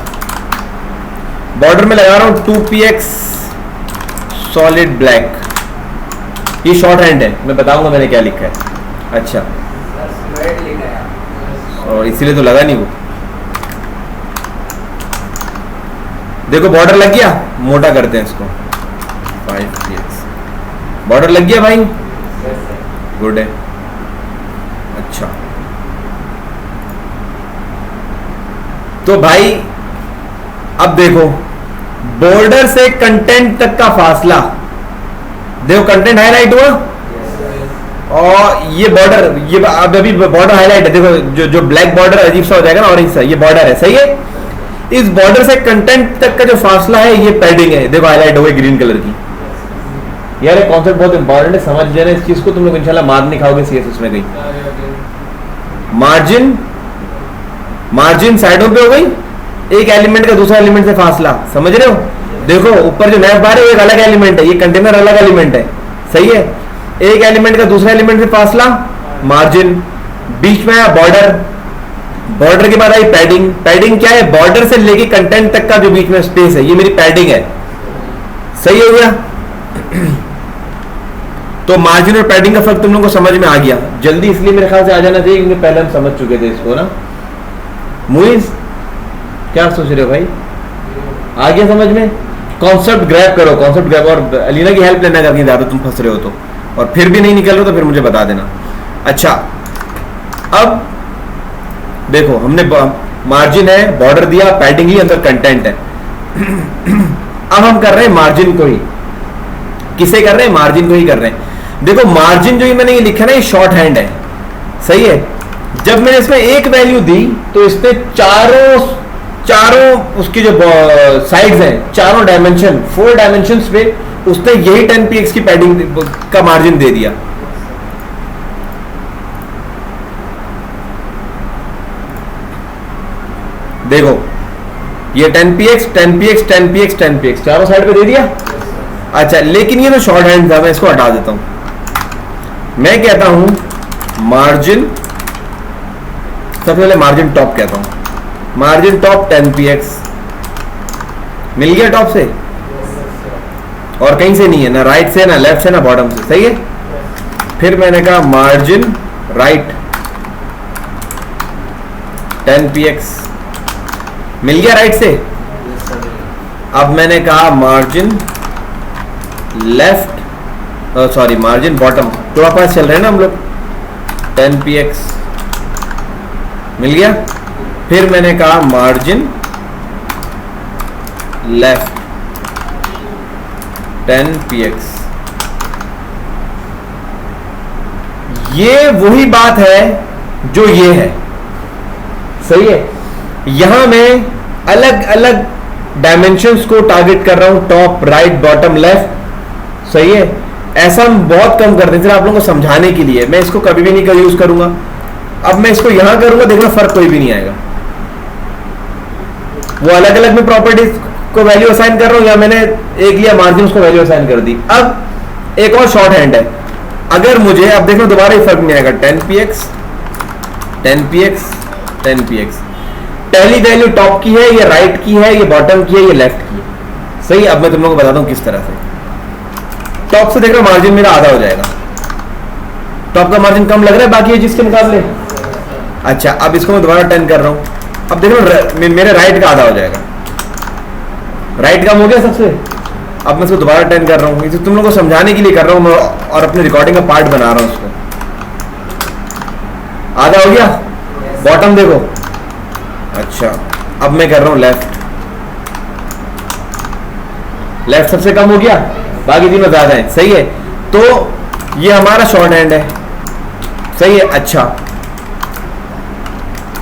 बॉर्डर में लगा रहा हूं 2px सॉलिड ब्लैक। ये शॉर्ट हैंड है, मैं बताऊंगा मैंने क्या लिखा है। अच्छा और इसीलिए तो लगा नहीं वो। देखो बॉर्डर लग गया, मोटा करते हैं इसको 5px। बॉर्डर लग गया भाई, गुड है। अच्छा तो भाई अब देखो बॉर्डर से कंटेंट तक का फासला, देखो कंटेंट हाईलाइट हुआ और ये बॉर्डर, ये अब अभी बॉर्डर हाईलाइट है, देखो जो ब्लैक बॉर्डर अजीब सा हो जाएगा ना ऑरेंज सा, ये बॉर्डर है, सही है। इस बॉर्डर से कंटेंट तक का जो फासला है ये पैडिंग है, देखो हाईलाइट हो गई ग्रीन कलर की। यार ये कॉन्सेप्ट बहुत इंपॉर्टेंट है, समझ लेना इस चीज को, तुम लोग इंशाल्लाह मार नहीं खाओगे सीएसएस में कहीं। मार्जिन साइडों पे हो गई, एक एलिमेंट का दूसरा एलिमेंट से फासला, समझ रहे हो। देखो ऊपर जो नैप बार है वो एक अलग एलिमेंट है, ये कंटेनर अलग एलिमेंट है, सही है। एक एलिमेंट का दूसरा एलिमेंट से फासला मार्जिन, बीच में आया बॉर्डर, बॉर्डर के बाद आई पैडिंग। पैडिंग क्या है, बॉर्डर से लेके कंटेंट तक का जो बीच में स्पेस है ये मेरी पैडिंग है, सही हो गया। तो मार्जिन और पैडिंग का फर्क तुम लोगों को समझ में आ गया, जल्दी इसलिए मेरे ख्याल से आ जाना चाहिए क्योंकि पहले हम समझ चुके थे इसको ना। मुइज क्या सोच रहे हो भाई, आ गया समझ में। कॉन्सेप्ट ग्रैब करो, कॉन्सेप्ट ग्रैब, और अलीना की हेल्प लेना करके ज्यादा तुम फंस रहे हो तो, और फिर भी नहीं निकल रहे तो फिर मुझे बता देना। अच्छा अब देखो हमने मार्जिन है, बॉर्डर दिया, पैडिंग ही, अंदर कंटेंट है। अब हम कर रहे हैं मार्जिन को ही, किसे कर रहे हैं, मार्जिन को ही कर रहे हैं। देखो मार्जिन जो ही मैंने ये लिखा ना ये शॉर्ट हैंड है, सही है। जब मैंने इसमें एक वैल्यू दी तो इसने चारों उसकी जो साइड्स हैं, चारों डायमेंशन, 4 डायमेंशंस पे उसने यही 10px की पैडिंग का मार्जिन दे दिया। देखो ये 10px 10px 10px 10px चारों साइड पे दे दिया। अच्छा लेकिन ये तो शॉर्ट हैंड था, मैं इसको हटा देता हूं। मैं कहता हूं मार्जिन, सबसे पहले मार्जिन टॉप कहता हूं, मार्जिन टॉप 10px मिल गया टॉप से, और कहीं से नहीं है, ना राइट से, ना लेफ्ट से, ना बॉटम से, सही है। फिर मैंने कहा मार्जिन राइट 10px मिल गया राइट से। अब मैंने कहा margin left, sorry margin bottom, तो पास चल रहे हैं ना हम लोग, 10px मिल गया। फिर मैंने कहा मार्जिन लेफ्ट 10px। ये वही बात है जो ये है, सही है। यहां मैं अलग अलग डायमेंशंस को टारगेट कर रहा हूं, टॉप राइट बॉटम लेफ्ट, सही है। ऐसा हम बहुत कम करते हैं, सिर्फ आप लोगों को समझाने के लिए, मैं इसको कभी भी नहीं यूज करूंगा। अब मैं इसको यहां करूंगा, देखना फर्क कोई भी नहीं आएगा। वो अलग अलग में प्रॉपर्टीज को वैल्यू असाइन कर रहा हूं, या मैंने एक लिया मार्जिन उसको वैल्यू असाइन कर दी। अब एक और शॉर्ट हैंड है, अगर मुझे, अब देखो दोबारा ही फर्क नहीं आएगा, 10px 10px 10px, पहली वैल्यू टॉप की है, ये राइट की है, ये बॉटम की है, ये लेफ्ट की है, सही। अब मैं तुम लोगों को बताता हूं किस तरह से। टॉप से देख रहा मार्जिन मेरा आधा हो जाएगा, टॉप का मार्जिन कम लग रहा है बाकी ये चीज के मुकाबले। अच्छा अब इसको मैं दोबारा 10 कर रहा हूं, अब देखो मेरे राइट का आधा हो जाएगा, राइट कम हो गया सबसे। अब मैं इसको दोबारा 10 कर रहा हूं, इसे तुम लोगों को समझाने के लिए कर रहा हूं मैं, और अपने रिकॉर्डिंग का पार्ट बना रहा हूं उसको। आधा हो गया, बॉटम देखो। अच्छा अब मैं कर रहा हूं लेफ्ट, लेफ्ट सबसे कम हो गया, बाकी तीनों ज्यादा है, सही है। तो ये हमारा शॉर्ट हैंड है, सही है। अच्छा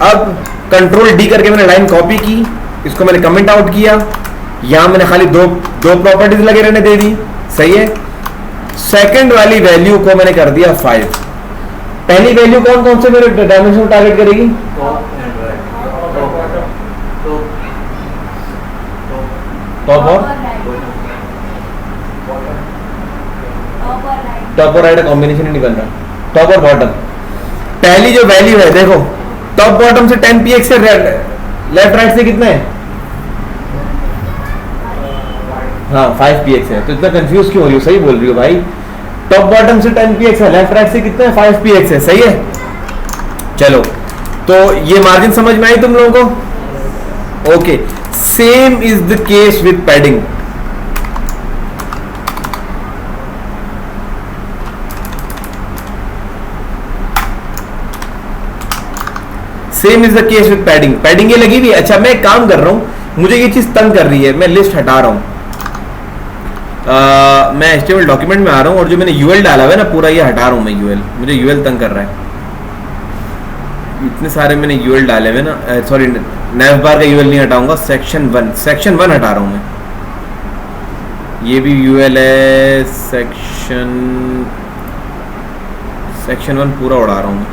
अब कंट्रोल डी करके मैंने लाइन कॉपी की, इसको मैंने कमेंट आउट किया, यहां मैंने खाली दो प्रॉपर्टीज लगे रहने दे दी, सही है। सेकंड वाली वैल्यू को मैंने कर दिया 5। पहली वैल्यू कौन कौन से मेरे डायमेंशन टारगेट करेगी, टॉप और टॉप और राइट का कॉम्बिनेशन ही निकल रहा, टॉप और बॉटम। पहली जो वैल्यू है देखो, टॉप बॉटम से 10px से लेफ्ट राइट से कितना है, हाँ 5px है। तो इतना कंफ्यूज क्यों हो रही हो, सही बोल रही हो भाई। टॉप बॉटम से 10px है, लेफ्ट राइट से कितना है, 5px है, सही है। चलो तो ये मार्जिन समझ में आई तुम लोगों को। Okay, same is the case with padding. Same is the case with padding. Padding ये लगी हुई है। अच्छा मैं एक काम कर रहा हूँ, मुझे ये चीज तंग कर रही है, मैं लिस्ट हटा रहा हूँ। मैं HTML डॉक्यूमेंट में आ रहा हूँ और जो मैंने यूएल डाला हुआ है ना पूरा ये हटा रहा हूँ मैं। यूएल मुझे यूएल तंग कर रहा है, इतने सारे मैंने यूएल डाले हुए ना। सॉरी नैव बार का यूएल नहीं हटाऊंगा, सेक्शन 1 हटा रहा हूँ मैं। ये भी यूएल है, सेक्शन 1 पूरा उड़ा रहा हूँ मैं।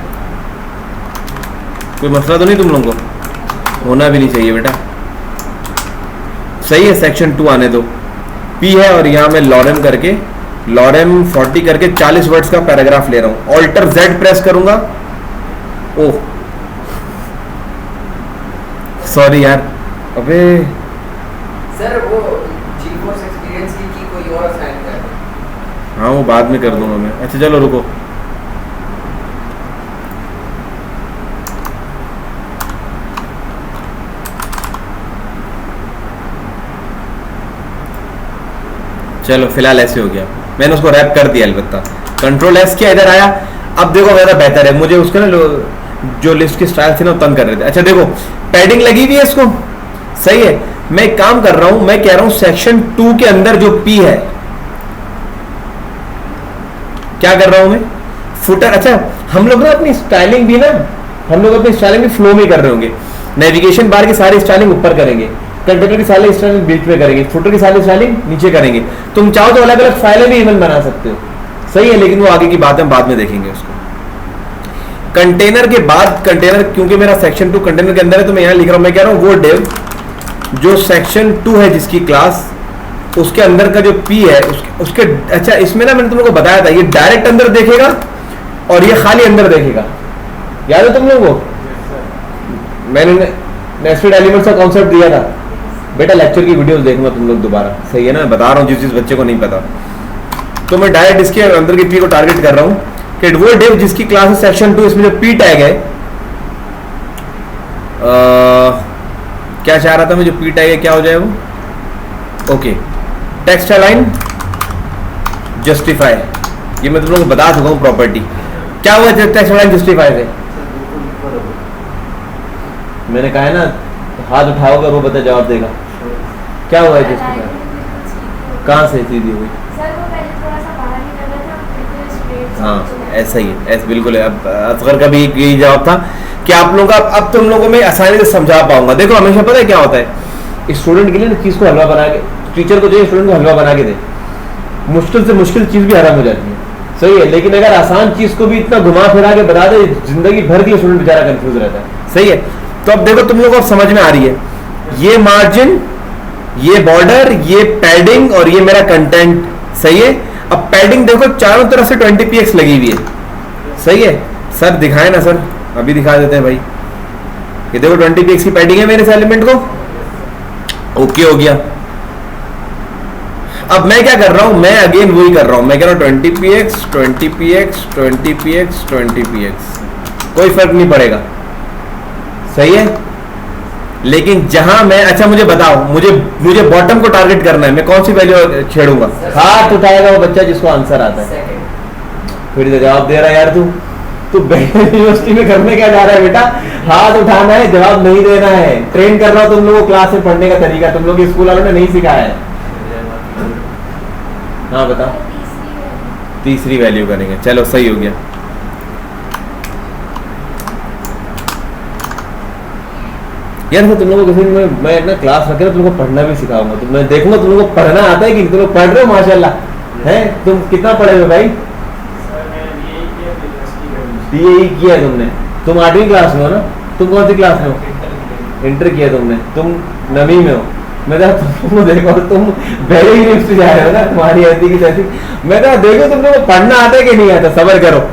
कोई मसला तो नहीं तुम लोगों को? होना भी नहीं चाहिए बेटा। सही है, सेक्शन 2 आने दो। पी है और यहाँ मैं लॉरेम करके लॉरेम 40 करके 40 वर्ड्स का पैराग्राफ ले रहा हूँ। ऑल्टर Z प्रेस करूंगा। ओह सॉरी यार, अबे सर वो GeForce एक्सपीरियंस की कोई और असाइन कर दो। हाँ वो बाद में कर दूंगा मैं। अच्छा चलो रुको, चलो फिलहाल ऐसे हो गया, मैंने उसको रैप कर दिया। अलबत्ता कंट्रोल एस किया, इधर आया। अब देखो ज़्यादा बेहतर है, मुझे उसका ना जो लिस्ट की स्टाइल थी ना वो तंग कर रहे थे। अच्छा देखो पैडिंग लगी हुई है इसको, सही है। मैं एक काम कर रहा हूं, मैं कह रहा हूं सेक्शन 2 के अंदर जो पी है, क्या कर रहा हूं मैं, फुटर। अच्छा हम लोग ना अपनी स्टाइलिंग भी ना, हम लोग अपनी स्टाइलिंग भी फ्लो में कर रहे होंगे। नेविगेशन बार की सारी स्टाइलिंग ऊपर करेंगे, कंटेनर की सारी स्टाइलिंग बीच में करेंगे, फुटर की सारी स्टाइलिंग नीचे करेंगे। तुम चाहो तो अलग अलग फाइलें भी इवन बना सकते हो, सही है, लेकिन वो आगे की बात हम बाद में देखेंगे उसको। कंटेनर के बाद, कंटेनर क्योंकि मेरा सेक्शन 2 कंटेनर के अंदर है तो मैं यहां लिख रहा हूं, मैं कह रहा हूं वो डिव जो सेक्शन 2 है जिसकी क्लास, उसके अंदर का जो पी है उसके अच्छा इसमें ना मैंने तुम लोगों को बताया था, ये डायरेक्ट अंदर देखेगा और ये खाली अंदर देखेगा। याद है तुम लोगों को? मैंने नेस्टेड एलिमेंट्स का कॉन्सेप्ट दिया था बेटा। लेक्चर की वीडियोस देखना तुम लोग दोबारा, सही है ना, मैं बता रहा हूँ जिस बच्चे को नहीं पता। तो मैं डायरेक्ट इसके अंदर की पी को टारगेट कर रहा हूँ कि वो डिव जिसकी क्लास है सेक्शन 2, इसमें जो पी टैग है, क्या चाह रहा था मैं, जो पी टैग है क्या हो जाए वो, ओके, टेक्स्ट अलाइन जस्टिफाई। ये मैं तुम लोगों को बता चुका हूँ प्रॉपर्टी। क्या हुआ टेक्स्ट अलाइन जस्टिफाई से? मैंने कहा है ना हाथ उठाओगे वो बता जवाब देगा। क्या हुआ है जस्टिफाई? कहाँ से सीधी हुई? सर वो पहले थोड़ा सा बाहर निकल रहा था, फिर स्ट्रेट। हाँ ऐसा ही है, ऐसा बिल्कुल है। अब असगर का भी यही जवाब था कि आप लोगों का, अब तुम लोगों में आसानी से समझा पाऊंगा। देखो हमेशा पता है क्या होता है, स्टूडेंट के लिए ना चीज को हलवा बना के, टीचर को जो स्टूडेंट को हलवा बना के दे, मुश्किल से मुश्किल चीज भी हराम हो जाती है, सही है। लेकिन अगर आसान चीज को भी इतना घुमा फिरा के बता दे, जिंदगी भर के लिए स्टूडेंट बेचारा कंफ्यूज रहता है, सही है। तो अब देखो तुम लोगों को समझ में आ रही है, ये मार्जिन, ये बॉर्डर, ये पैडिंग और ये मेरा कंटेंट, सही है। अब पैडिंग देखो चारों तरफ से 20px लगी हुई है, सही है। सर दिखाए ना सर, अभी दिखा देते हैं भाई। ये देखो 20px की पैडिंग है मेरे इस एलिमेंट को, ओके हो गया। अब मैं क्या कर रहा हूं, मैं अगेन वही कर रहा हूं, मैं कह रहा हूं 20px 20px 20px 20px, कोई फर्क नहीं पड़ेगा, सही है। लेकिन जहां मैं, अच्छा मुझे बताओ, मुझे बॉटम को टारगेट करना है, मैं कौन सी वैल्यू छेड़ूंगा? हाथ उठाएगा वो बच्चा जिसको आंसर आता है। फिर जवाब दे रहा है यार तू यूनिवर्सिटी में करने क्या जा रहा है बेटा? हाथ उठाना है, जवाब नहीं देना है। ट्रेन कर रहा हूं तुम लोगों को क्लास में पढ़ने का तरीका, तुम लोग स्कूल वालों ने नहीं सिखाया है। हाँ बताओ, तीसरी वैल्यू करेंगे, चलो सही हो गया। यार तो तुम लोगों को किसी मैं ना क्लास रख रहा, तुमको पढ़ना भी सिखाऊंगा। तो मैं देखूंगा तुम लोगों को पढ़ना आता है कि तुम लोग पढ़ रहे हो, माशाल्लाह है। तुम कितना पढ़े हो भाई? बीए किया है तुमने, तुम 8वीं क्लास में हो ना? तुम कौन सी क्लास में हो? इंटर किया तुमने, तुम 9वीं में हो। मैं तुमको देखो, तुम पहले यूनिवर्सिटी जा रहे हो ना, तुम्हारी ऐसी की तैसी। मैं देखो तुम लोग को पढ़ना आता है कि नहीं आता, सबर करो।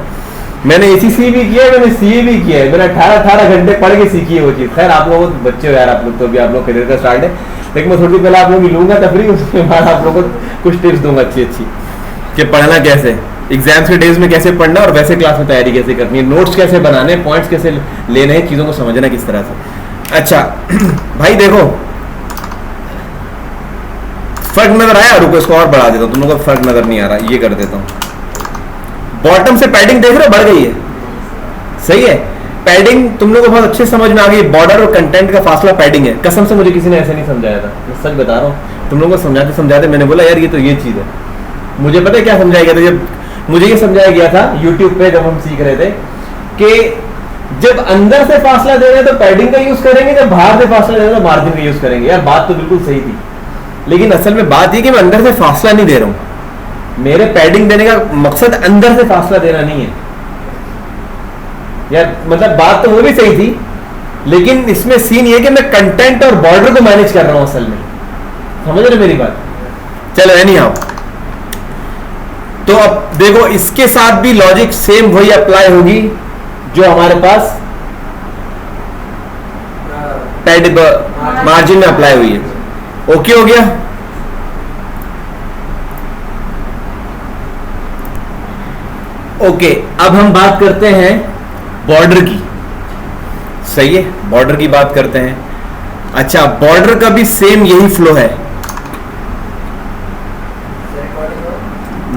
मैंने ACC भी किया है, मैंने CA भी किया है, मैंने 18 घंटे पढ़ के सीखी है वो चीज़। खैर आप लोग बच्चे हो यार, आप लोग तो अभी आप लोग करियर का स्टार्ट है, लेकिन मैं थोड़ी पहले आप लोग लूंगा तफरी, उसके बाद आप लोगों को कुछ टिप्स दूंगा अच्छी कि पढ़ना कैसे, एग्जाम्स के डेज में कैसे पढ़ना और वैसे क्लास में तैयारी कैसे करनी है, नोट्स कैसे बनाने, पॉइंट्स कैसे लेने हैं, चीज़ों को समझना किस तरह से। अच्छा भाई देखो फर्क नजर आया? रुको इसको और बढ़ा देता हूँ, तुम लोगों को फर्क नजर नहीं आ रहा, ये कर देता हूँ। बॉटम से पैडिंग देख रहे हो बढ़ गई है, सही है। पैडिंग तुम लोगों को बहुत अच्छे समझ में आ गई। बॉर्डर और कंटेंट का फासला पैडिंग है। कसम से मुझे किसी ने ऐसे नहीं समझाया था, मैं सच बता रहा हूँ। तुम लोगों को समझाते समझाते मैंने बोला यार ये तो ये चीज़ है। मुझे पता है क्या समझाया गया था, जब मुझे ये समझाया गया था यूट्यूब पे जब हम सीख रहे थे कि जब अंदर से फासला दे रहे हैं तो पैडिंग का यूज करेंगे, जब बाहर से फासला दे रहे हैं तो मार्जिन का यूज करेंगे। यार बात तो बिल्कुल सही थी, लेकिन असल में बात ये कि मैं अंदर से फासला नहीं दे रहा हूं। मेरे पैडिंग देने का मकसद अंदर से फासला देना नहीं है यार। मतलब बात तो वो भी सही थी, लेकिन इसमें सीन ये कि मैं कंटेंट और बॉर्डर को मैनेज कर रहा हूं असल में। समझ रहे मेरी बात? चलो एनी हाउ, तो अब देखो इसके साथ भी लॉजिक सेम वही अप्लाई होगी जो हमारे पास पैड मार्जिन में अप्लाई हुई है। ओके हो गया? ओके, अब हम बात करते हैं बॉर्डर की। सही है, बॉर्डर की बात करते हैं। अच्छा, बॉर्डर का भी सेम यही फ्लो है।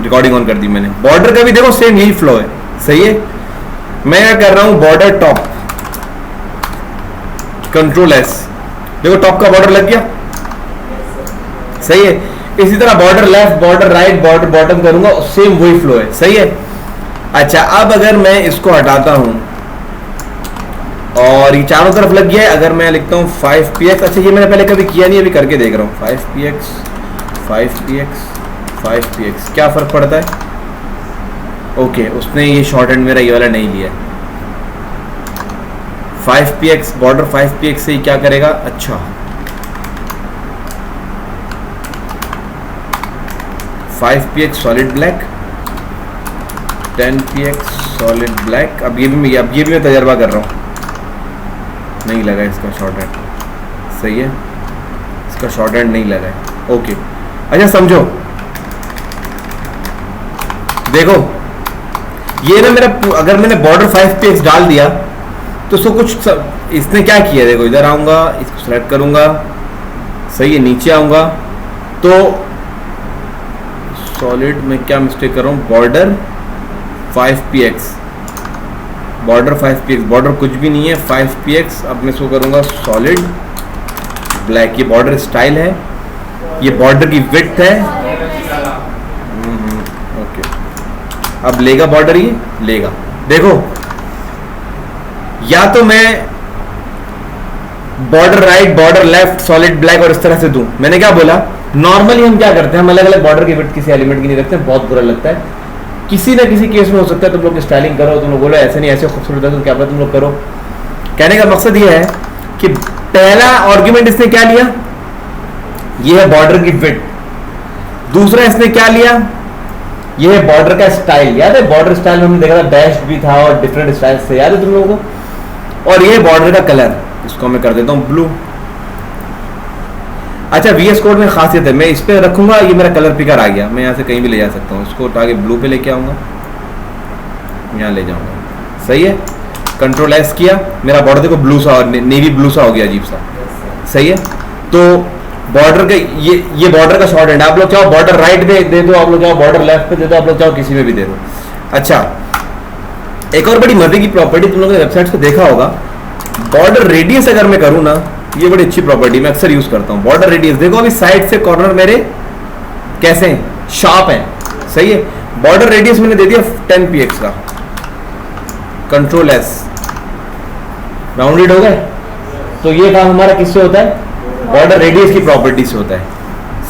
रिकॉर्डिंग ऑन कर दी मैंने। बॉर्डर का भी देखो सेम यही फ्लो है। सही है, मैं क्या कर रहा हूं, बॉर्डर टॉप, कंट्रोल एस, देखो टॉप का बॉर्डर लग गया। सही है, इसी तरह border left, border right, border bottom करूंगा, सेम वही फ्लो है। सही है। अच्छा, अब अगर मैं इसको हटाता हूं और ये चारों तरफ लग गया है, अगर मैं लिखता हूं 5px, अच्छा ये मैंने पहले कभी किया नहीं, अभी करके देख रहा हूं। 5px 5px 5px, क्या फर्क पड़ता है? ओके, उसने ये शॉर्ट हैंड मेरा ये वाला नहीं लिया। 5px बॉर्डर 5px से ही क्या करेगा? अच्छा, 5px solid black, 10px solid black. अब ये भी मैं तजर्बा कर रहा हूँ। नहीं लगा इसका शॉर्ट हैंड। सही है, इसका शॉर्ट हैंड नहीं लगा है। ओके, अच्छा समझो, देखो ये ना मेरा, अगर मैंने बॉर्डर 5px डाल दिया तो उसको कुछ इसने क्या किया, देखो इधर आऊंगा, इसको सेलेक्ट करूंगा। सही है, नीचे आऊंगा तो सॉलिड में क्या मिस्टेक कर रहा हूँ, border 5px, border 5px, border कुछ भी नहीं है 5px। अब मैं इसको करूंगा सॉलिड ब्लैक। ये बॉर्डर स्टाइल है, ये बॉर्डर की विड्थ है। ओके, अब लेगा बॉर्डर, ये लेगा। देखो, या तो मैं border right, border left, solid black और इस तरह से दूं। मैंने क्या बोला, नॉर्मली हम क्या करते हैं, हम अलग अलग बॉर्डर की विड्थ किसी एलिमेंट की नहीं रखते हैं, बहुत बुरा लगता है। किसी ना किसी केस में हो सकता है तुम लोग स्टाइलिंग करो, तुम लोग बोलो ऐसे नहीं, ऐसे खूबसूरत है तो क्या पता तुम लोग करो। कहने का मकसद ये है कि पहला आर्गुमेंट इसने क्या लिया, ये है बॉर्डर की विड्थ। दूसरा इसने क्या लिया, ये है बॉर्डर का स्टाइल। याद है बॉर्डर स्टाइल में हमने देखा था डैश भी था और डिफरेंट स्टाइल से, याद है तुम लोगों को? और ये बॉर्डर का कलर, इसको मैं कर देता हूं ब्लू। अच्छा, VS कोड में खासियत है, मैं इस पे रखूंगा, ये मेरा कलर पिकर आ गया, मैं यहाँ से कहीं भी ले जा सकता हूँ। इसको उठा के ब्लू पे लेके आऊंगा, यहाँ ले जाऊंगा। सही है, कंट्रोल एस किया, मेरा बॉर्डर देखो ब्लू सा और नेवी ब्लू सा हो गया, अजीब सा। सही है, तो बॉर्डर का ये बॉर्डर का शॉर्ट हैंड। आप लोग चाहो बॉर्डर राइट पे दे दो, आप लोग चाहो बॉर्डर लेफ्ट पे दे दो, आप लोग चाहो किसी में भी दे दो। अच्छा, एक और बड़ी मजे की प्रॉपर्टी तुम लोगों ने वेबसाइट्स पे देखा होगा, बॉर्डर रेडियस अगर मैं करूँ ना, ये बड़ी अच्छी प्रॉपर्टी मैं अक्सर यूज करता हूँ। बॉर्डर रेडियस देखो, अभी साइड से कॉर्नर मेरे कैसे हैं, शार्प हैं। सही है, बॉर्डर रेडियस मैंने दे दिया 10px का, कंट्रोल एस, राउंडेड हो गए। तो ये काम हमारा किससे होता है, बॉर्डर रेडियस की प्रॉपर्टी से होता है।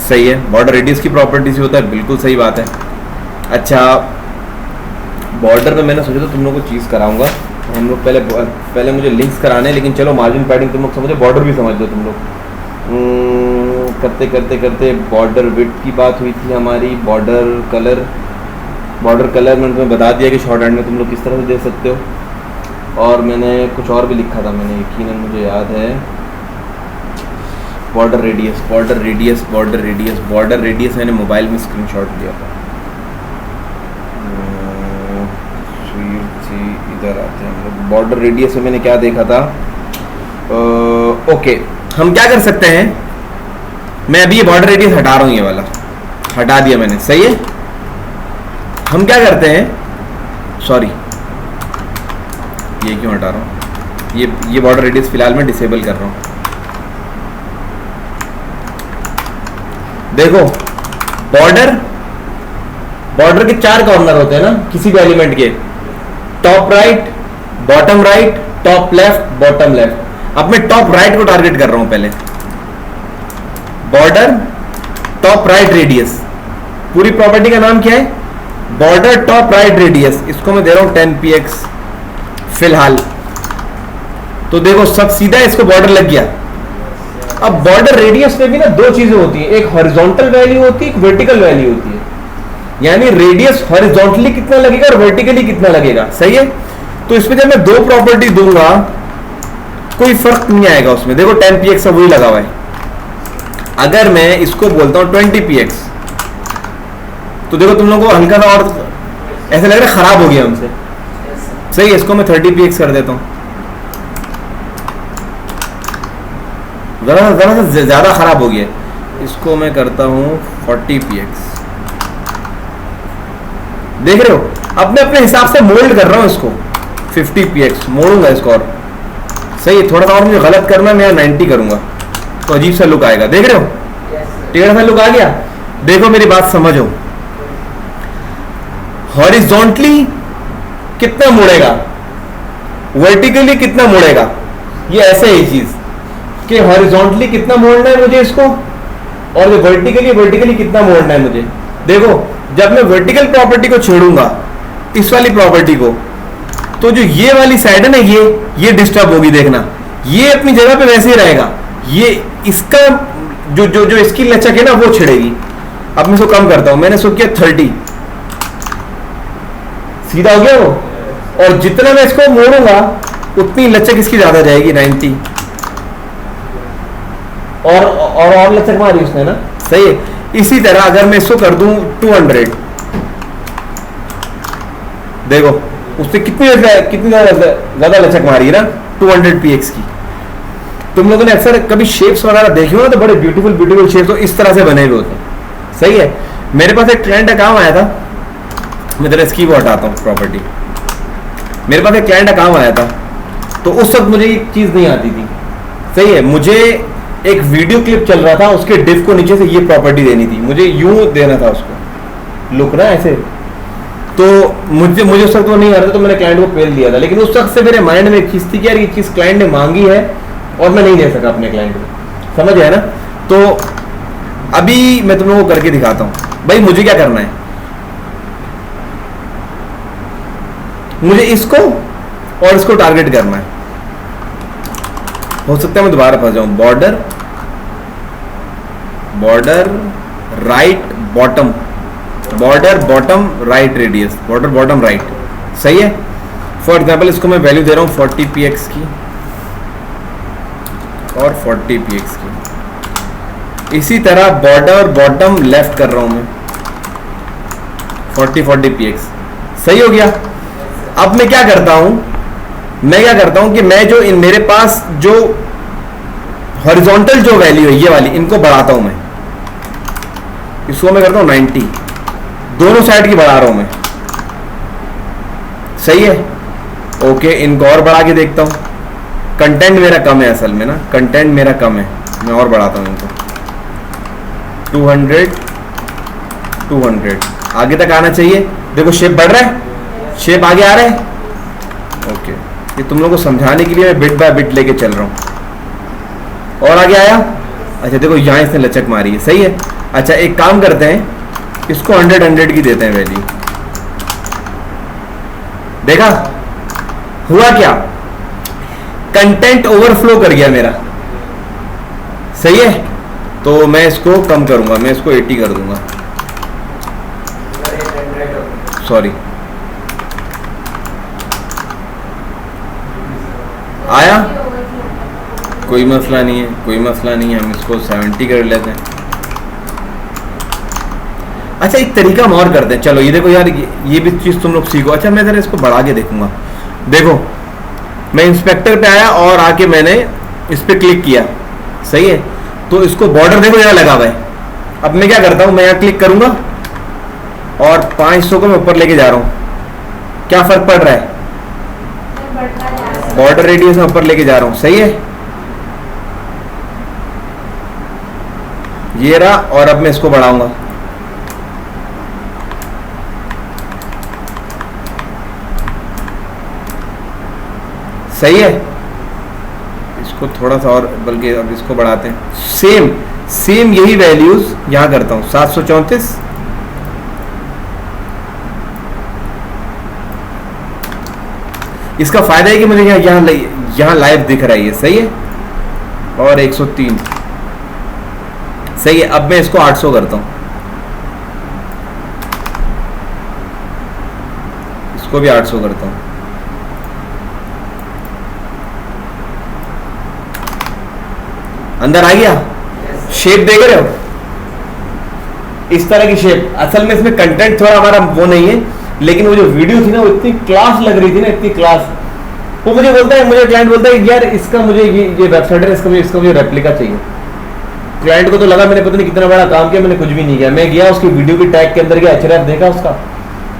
सही है, बॉर्डर रेडियस की प्रॉपर्टी से होता है, बिल्कुल सही बात है। अच्छा, बॉर्डर में मैंने सोचा था तुम लोग को चीज़ कराऊंगा, हम लोग पहले मुझे लिंक्स कराने, लेकिन चलो मार्जिन पैडिंग तुम लोग समझो, बॉर्डर भी समझ लो तुम लोग। करते करते करते बॉर्डर विड्थ की बात हुई थी हमारी, बॉर्डर कलर मैंने तुम्हें बता दिया कि शॉर्ट हैंड में तुम लोग किस तरह से दे सकते हो। और मैंने कुछ और भी लिखा था, मैंने यकीनन मुझे याद है, बॉर्डर रेडियस मैंने मोबाइल में स्क्रीनशॉट लिया था। इधर आते हैं हम लोग, बॉर्डर रेडियस में मैंने क्या देखा था। ओके, हम क्या कर सकते हैं, मैं अभी ये बॉर्डर रेडियस हटा रहा हूँ, ये वाला हटा दिया मैंने। सही है, हम क्या करते हैं, सॉरी ये क्यों हटा रहा हूँ, ये बॉर्डर रेडियस फिलहाल मैं डिसेबल कर रहा हूँ। देखो बॉर्डर के 4 कॉर्नर होते हैं ना किसी भी एलिमेंट के, top right, bottom right, top left, bottom left. अब मैं टॉप राइट को टारगेट कर रहा हूं पहले। बॉर्डर टॉप राइट रेडियस, पूरी प्रॉपर्टी का नाम क्या है? Border top right radius. इसको मैं दे रहा हूं 10px फिलहाल। तो देखो सब सीधा इसको बॉर्डर लग गया। अब बॉर्डर रेडियस में भी ना 2 चीजें होती हैं, एक हॉरिजॉन्टल वैल्यू होती है, एक वर्टिकल वैल्यू होती है। यानी रेडियस हॉरिजॉन्टली कितना लगेगा और वर्टिकली कितना लगेगा, सही है। तो इसमें जब मैं 2 प्रॉपर्टी दूंगा कोई फर्क नहीं आएगा उसमें। देखो 10px वही लगा हुआ है। अगर मैं इसको बोलता हूं 20px, तो देखो तुम लोगों को हल्का सा और ऐसा लग रहा है खराब हो गया हमसे, सही है। इसको मैं 30px कर देता हूं, जरा सा ज्यादा खराब हो गया। इसको मैं करता हूं 40px। देख रहे हो, अपने अपने हिसाब से मोल्ड कर रहा हूं इसको। 50px मोड़ूंगा इसको और, सही है। थोड़ा सा और मुझे गलत करना, मैं 90 करूंगा तो अजीब सा लुक आएगा। देख रहे हो, टेढ़ा सा लुक आ गया। देखो मेरी बात समझो, हॉरिजॉन्टली कितना मुड़ेगा, वर्टिकली कितना मुड़ेगा, ये ऐसे ही चीज कि हॉरिजॉन्टली कितना मोड़ना है मुझे इसको, और वर्टिकली कितना मोड़ना है मुझे। देखो जब मैं वर्टिकल प्रॉपर्टी को छेड़ूंगा, इस वाली प्रॉपर्टी को, तो जो ये वाली साइड है ना, ये डिस्टर्ब होगी। देखना ये अपनी जगह पे वैसे ही रहेगा, ये इसका जो इसकी लचक है ना वो छिड़ेगी। अब मैं इसको कम करता हूं, मैंने इसको किया 30, सीधा हो गया वो। और जितना मैं इसको मोड़ूंगा उतनी लचक इसकी ज्यादा जाएगी, 90। और लचक मारी उसने ना, सही है। इसी तरह अगर मैं इसको कर दूं 200, देखो उससे कितनी ज्यादा लचक मारी है ना, 200px की। तुम लोगों ने अक्सर कभी शेप्स वगैरह देखे हो ना, तो बड़े ब्यूटीफुल शेप्स तो इस तरह से बने हुए होते हैं, सही है। मेरे पास एक क्लाइंट का काम आया था, मैं जरा इसकी वो हटाता हूँ प्रॉपर्टी। मेरे पास एक क्लाइंट का काम आया था, तो उस वक्त मुझे ये चीज नहीं आती थी, सही है। मुझे एक वीडियो क्लिप चल रहा था, उसके डिव को नीचे से ये प्रॉपर्टी देनी थी, मुझे यूं देना था उसको, लुक ना ऐसे। तो मुझे उस वक्त वो नहीं आ रहा था, तो मैंने क्लाइंट को पेल दिया था। लेकिन उस वक्त से मेरे माइंड में एक चीज थी कि यार ये चीज क्लाइंट ने मांगी है और मैं नहीं दे सका अपने क्लाइंट को, समझ आया ना। तो अभी मैं तुम लोगों को करके दिखाता हूं। भाई मुझे क्या करना है, मुझे इसको और इसको टारगेट करना है। हो सकता है मैं दोबारा फंस जाऊं। Border right bottom, border bottom right radius, border bottom right, सही है। फॉर एग्जाम्पल इसको मैं वैल्यू दे रहा हूं 40px की और 40px की। इसी तरह बॉर्डर बॉटम लेफ्ट कर रहा हूं मैं 40px, सही हो गया। अब मैं क्या करता हूं, कि मैं जो मेरे पास जो हॉरिजॉन्टल जो वैल्यू है ये वाली, इनको बढ़ाता हूं मैं। इसको मैं करता हूं 90, दोनों साइड की बढ़ा रहा हूं मैं, सही है। ओके, इनको और बढ़ा के देखता हूं। कंटेंट मेरा कम है असल में ना, कंटेंट मेरा कम है, मैं और बढ़ाता हूं इनको 200 आगे तक आना चाहिए। देखो शेप बढ़ रहा है, शेप आगे आ रहा है। ओके, ये तुम लोगों को समझाने के लिए मैं बिट बाय बिट लेके चल रहा हूं। और आगे आया, अच्छा देखो यहां इसने लचक मारी है, सही है। अच्छा एक काम करते हैं, इसको 100 की देते हैं वैल्यू। देखा हुआ क्या, कंटेंट ओवरफ्लो कर गया मेरा, सही है। तो मैं इसको कम करूंगा, मैं इसको 80 कर दूंगा, सॉरी। आया, कोई मसला नहीं है, हम इसको 70 कर लेते हैं। अच्छा एक तरीका हम और करते हैं, चलो ये देखो यार, ये भी चीज तुम लोग सीखो। अच्छा मैं जरा इसको बढ़ा के देखूंगा। देखो मैं इंस्पेक्टर पे आया और आके मैंने इस पे क्लिक किया, सही है। तो इसको बॉर्डर देखो यहाँ लगा हुआ है। अब मैं क्या करता हूँ, मैं यहाँ क्लिक करूंगा और 500 को मैं ऊपर लेके जा रहा हूँ। क्या फर्क पड़ रहा है, बढ़ता जा रहा है। बॉर्डर रेडियस में ऊपर लेके जा रहा हूं, सही है। ये रहा, और अब मैं इसको बढ़ाऊंगा। सही है। इसको थोड़ा सा और, बल्कि अब इसको बढ़ाते हैं। सेम यही वैल्यूज यहां करता हूं, 734। इसका फायदा है कि मुझे यहाँ लाइव दिख रहा है, ये सही है। और 103 सही है। अब मैं इसको 800 करता हूं, इसको भी 800 करता हूं। अंदर आ गया। शेप देख रहे हो, इस तरह की शेप। असल में इसमें कंटेंट थोड़ा हमारा वो नहीं है, लेकिन वो जो वीडियो थी ना, वो इतनी क्लास लग रही थी ना, इतनी क्लास। वो मुझे बोलता है, मुझे क्लाइंट बोलता है यार इसका मुझे ये वेबसाइट है, इसका मुझे रेप्लिका चाहिए। क्लाइंट को तो लगा मैंने पता नहीं कितना बड़ा काम किया, मैंने कुछ भी नहीं किया। मैं गया उसकी वीडियो की टैग के अंदर गया, एचआरएफ देखा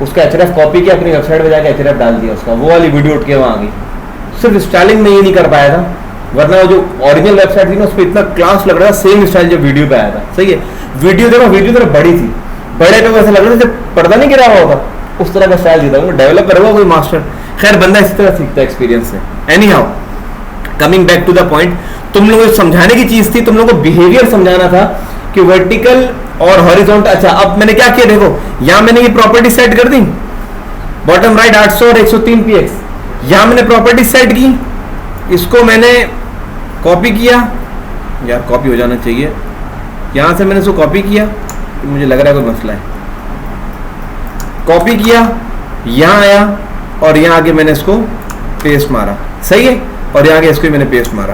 उसका एचआरएफ कॉपी किया, अपनी वेबसाइट पे जाकर एचआरएफ डाल दिया उसका, वो वाली वीडियो उठ के वहां आ गई। सिर्फ स्टाइलिंग में ये नहीं कर पाया था, वरना वो जो ओरिजिनल वेबसाइट थी ना, उस पर इतना क्लास लग रहा था, सेम स्टाइल जो वीडियो पे आया था। सही है। वीडियो देखो, वीडियो तो बड़ी थी, बड़े पे ऐसा लग रहा था जब पर्दा नहीं गिरा हुआ होगा, उस तरह का स्टाइल देता हूँ। डेवलपर होगा कोई मास्टर, खैर बंदा इस तरह सीखता है एक्सपीरियंस से। Anyhow, coming back to the point, तुम लोगों को समझाने की चीज थी, तुम लोगों को बिहेवियर समझाना था कि वर्टिकल और हॉरिजॉन्टल। अच्छा, अब मैंने क्या किया देखो, यहां मैंने ये प्रॉपर्टी सेट कर दी, बॉटम राइट 800 और 103 px। यहां मैंने प्रॉपर्टी सेट की, इसको मैंने कॉपी किया, यार कॉपी हो जाना चाहिए। यहां से मैंने इसको कॉपी किया, मुझे लग रहा है कोई मसला है। कॉपी किया, यहां आया और यहां आके मैंने इसको पेस्ट मारा, सही है। और यहां आके इसको मैंने पेस्ट मारा,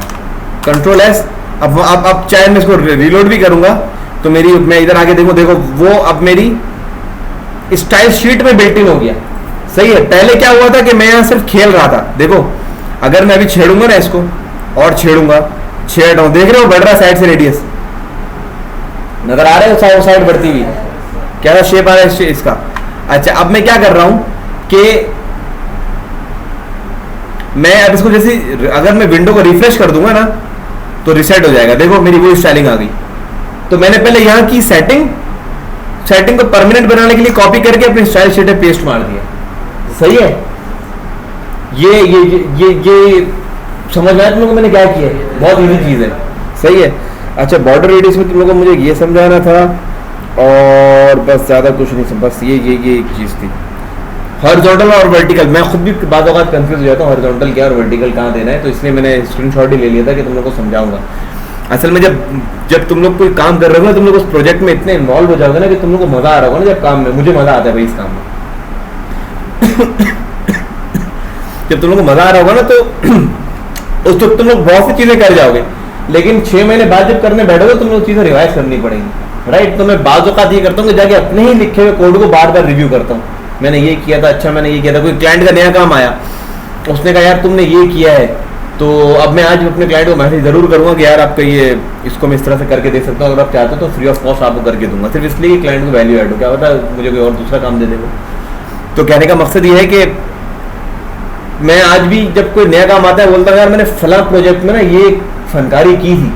कंट्रोल एस। अब चाहे मैं इसको रीलोड भी करूंगा तो मेरी, मैं इधर आके देखो वो अब मेरी स्टाइल शीट में बिल्ट इन हो गया, सही है। पहले क्या हुआ था कि मैं यहां सिर्फ खेल रहा था। देखो अगर मैं अभी छेड़ूंगा ना इसको, और छेड़ूंगा, छेड़ रहा हूं, देख रहे हो बढ़ रहा है साइड से रेडियस, नजर आ रहा है साइड बढ़ती हुई, क्या शेप आ रहा है इसका। अच्छा, अब मैं क्या कर रहा हूं कि मैं अब इसको जैसे, अगर मैं विंडो को रिफ्रेश कर दूंगा ना तो रिसेट हो जाएगा। देखो मेरी वो स्टाइलिंग आ गई। तो मैंने पहले यहाँ की सेटिंग को परमानेंट बनाने के लिए कॉपी करके अपनी स्टाइल शीट में पेस्ट मार दिया, सही है। ये समझ में आया तुम लोगों को मैंने क्या किया है? बहुत इजी चीज है, सही है। अच्छा, बॉर्डर रेडियस में तुम लोगों को मुझे ये समझाना था, और बस ज्यादा कुछ नहीं, बस ये एक चीज थी। हॉरिजॉन्टल और वर्टिकल, मैं खुद भी बाद औक़ात कंफ्यूज हो जाता हूँ, हॉरिजॉन्टल क्या और वर्टिकल कहाँ देना है, तो इसलिए मैंने स्क्रीनशॉट ही ले लिया था कि तुम लोग को समझाऊंगा। असल में जब तुम लोग कोई काम कर रहे हो ना, तुम लोग उस प्रोजेक्ट में इतने इन्वॉल्व हो जाओगे ना कि तुम लोग को मजा आ रहा होगा ना जब काम में। मुझे मजा आता है भाई इस काम में। जब तुम लोग को मजा आ रहा होगा ना तो उस तुम लोग बहुत सी चीजें कर जाओगे, लेकिन 6 महीने बाद जब करने बैठोगे तुम लोग चीजें रिवाइज करनी पड़ेगी, राइट। तो मैं बाज़ औक़ात ये करता हूँ कि जाके अपने ही लिखे हुए कोड को बार बार रिव्यू करता हूँ। मैंने ये किया था, अच्छा मैंने ये किया था। कोई क्लाइंट का नया काम आया, उसने कहा यार तुमने ये किया है, तो अब मैं आज अपने क्लाइंट को मैसेज जरूर करूंगा कि यार आपका ये, इसको मैं इस तरह से करके दे सकता हूँ, अगर आप चाहते हो तो फ्री ऑफ कॉस्ट आपको करके दूंगा, सिर्फ इसलिए कि क्लाइंट को वैल्यू ऐड हो। क्या होता है, मुझे कोई और दूसरा काम दे देगा। तो कहने का मकसद ये है कि मैं आज भी जब कोई नया काम आता है बोलता हूँ यार मैंने फला प्रोजेक्ट में ना ये फनकारी की थी,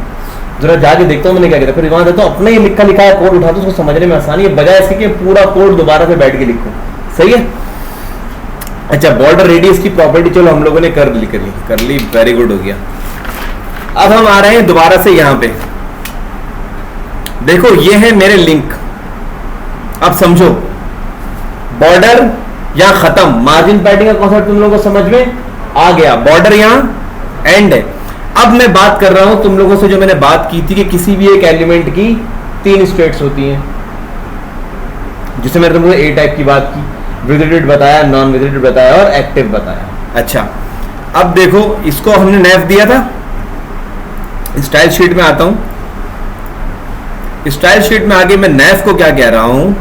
जरा जाके देखता हूँ मैंने क्या किया, फिर वहां देता हूँ अपना ही लिखा है कोड उठाता हूँ, उसको समझने में आसानी है, बजाय इसके कि पूरा कोड दोबारा से बैठ के लिखूं, सही है। अच्छा, बॉर्डर रेडियस की प्रॉपर्टी चलो हम लोगों ने कर ली, वेरी गुड हो गया। अब हम आ रहे हैं दोबारा से यहां पे, देखो ये है मेरे लिंक। अब समझो, बॉर्डर यहां खत्म, मार्जिन पैडिंग का कॉन्सेप्ट तुम लोगों को समझ में आ गया, बॉर्डर यहां एंड है। अब मैं बात कर रहा हूं तुम लोगों से जो मैंने बात की थी कि किसी भी एक एलिमेंट की 3 स्टेट्स होती हैं, जिसे मैंने तुमको ए टाइप की बात की, विजिटेड बताया, नॉन विजिटेड बताया और एक्टिव बताया। अच्छा, अब देखो इसको हमने नैफ दिया था। स्टाइल शीट में आता हूं, स्टाइल शीट में आगे मैं नैफ को क्या कह रहा हूं,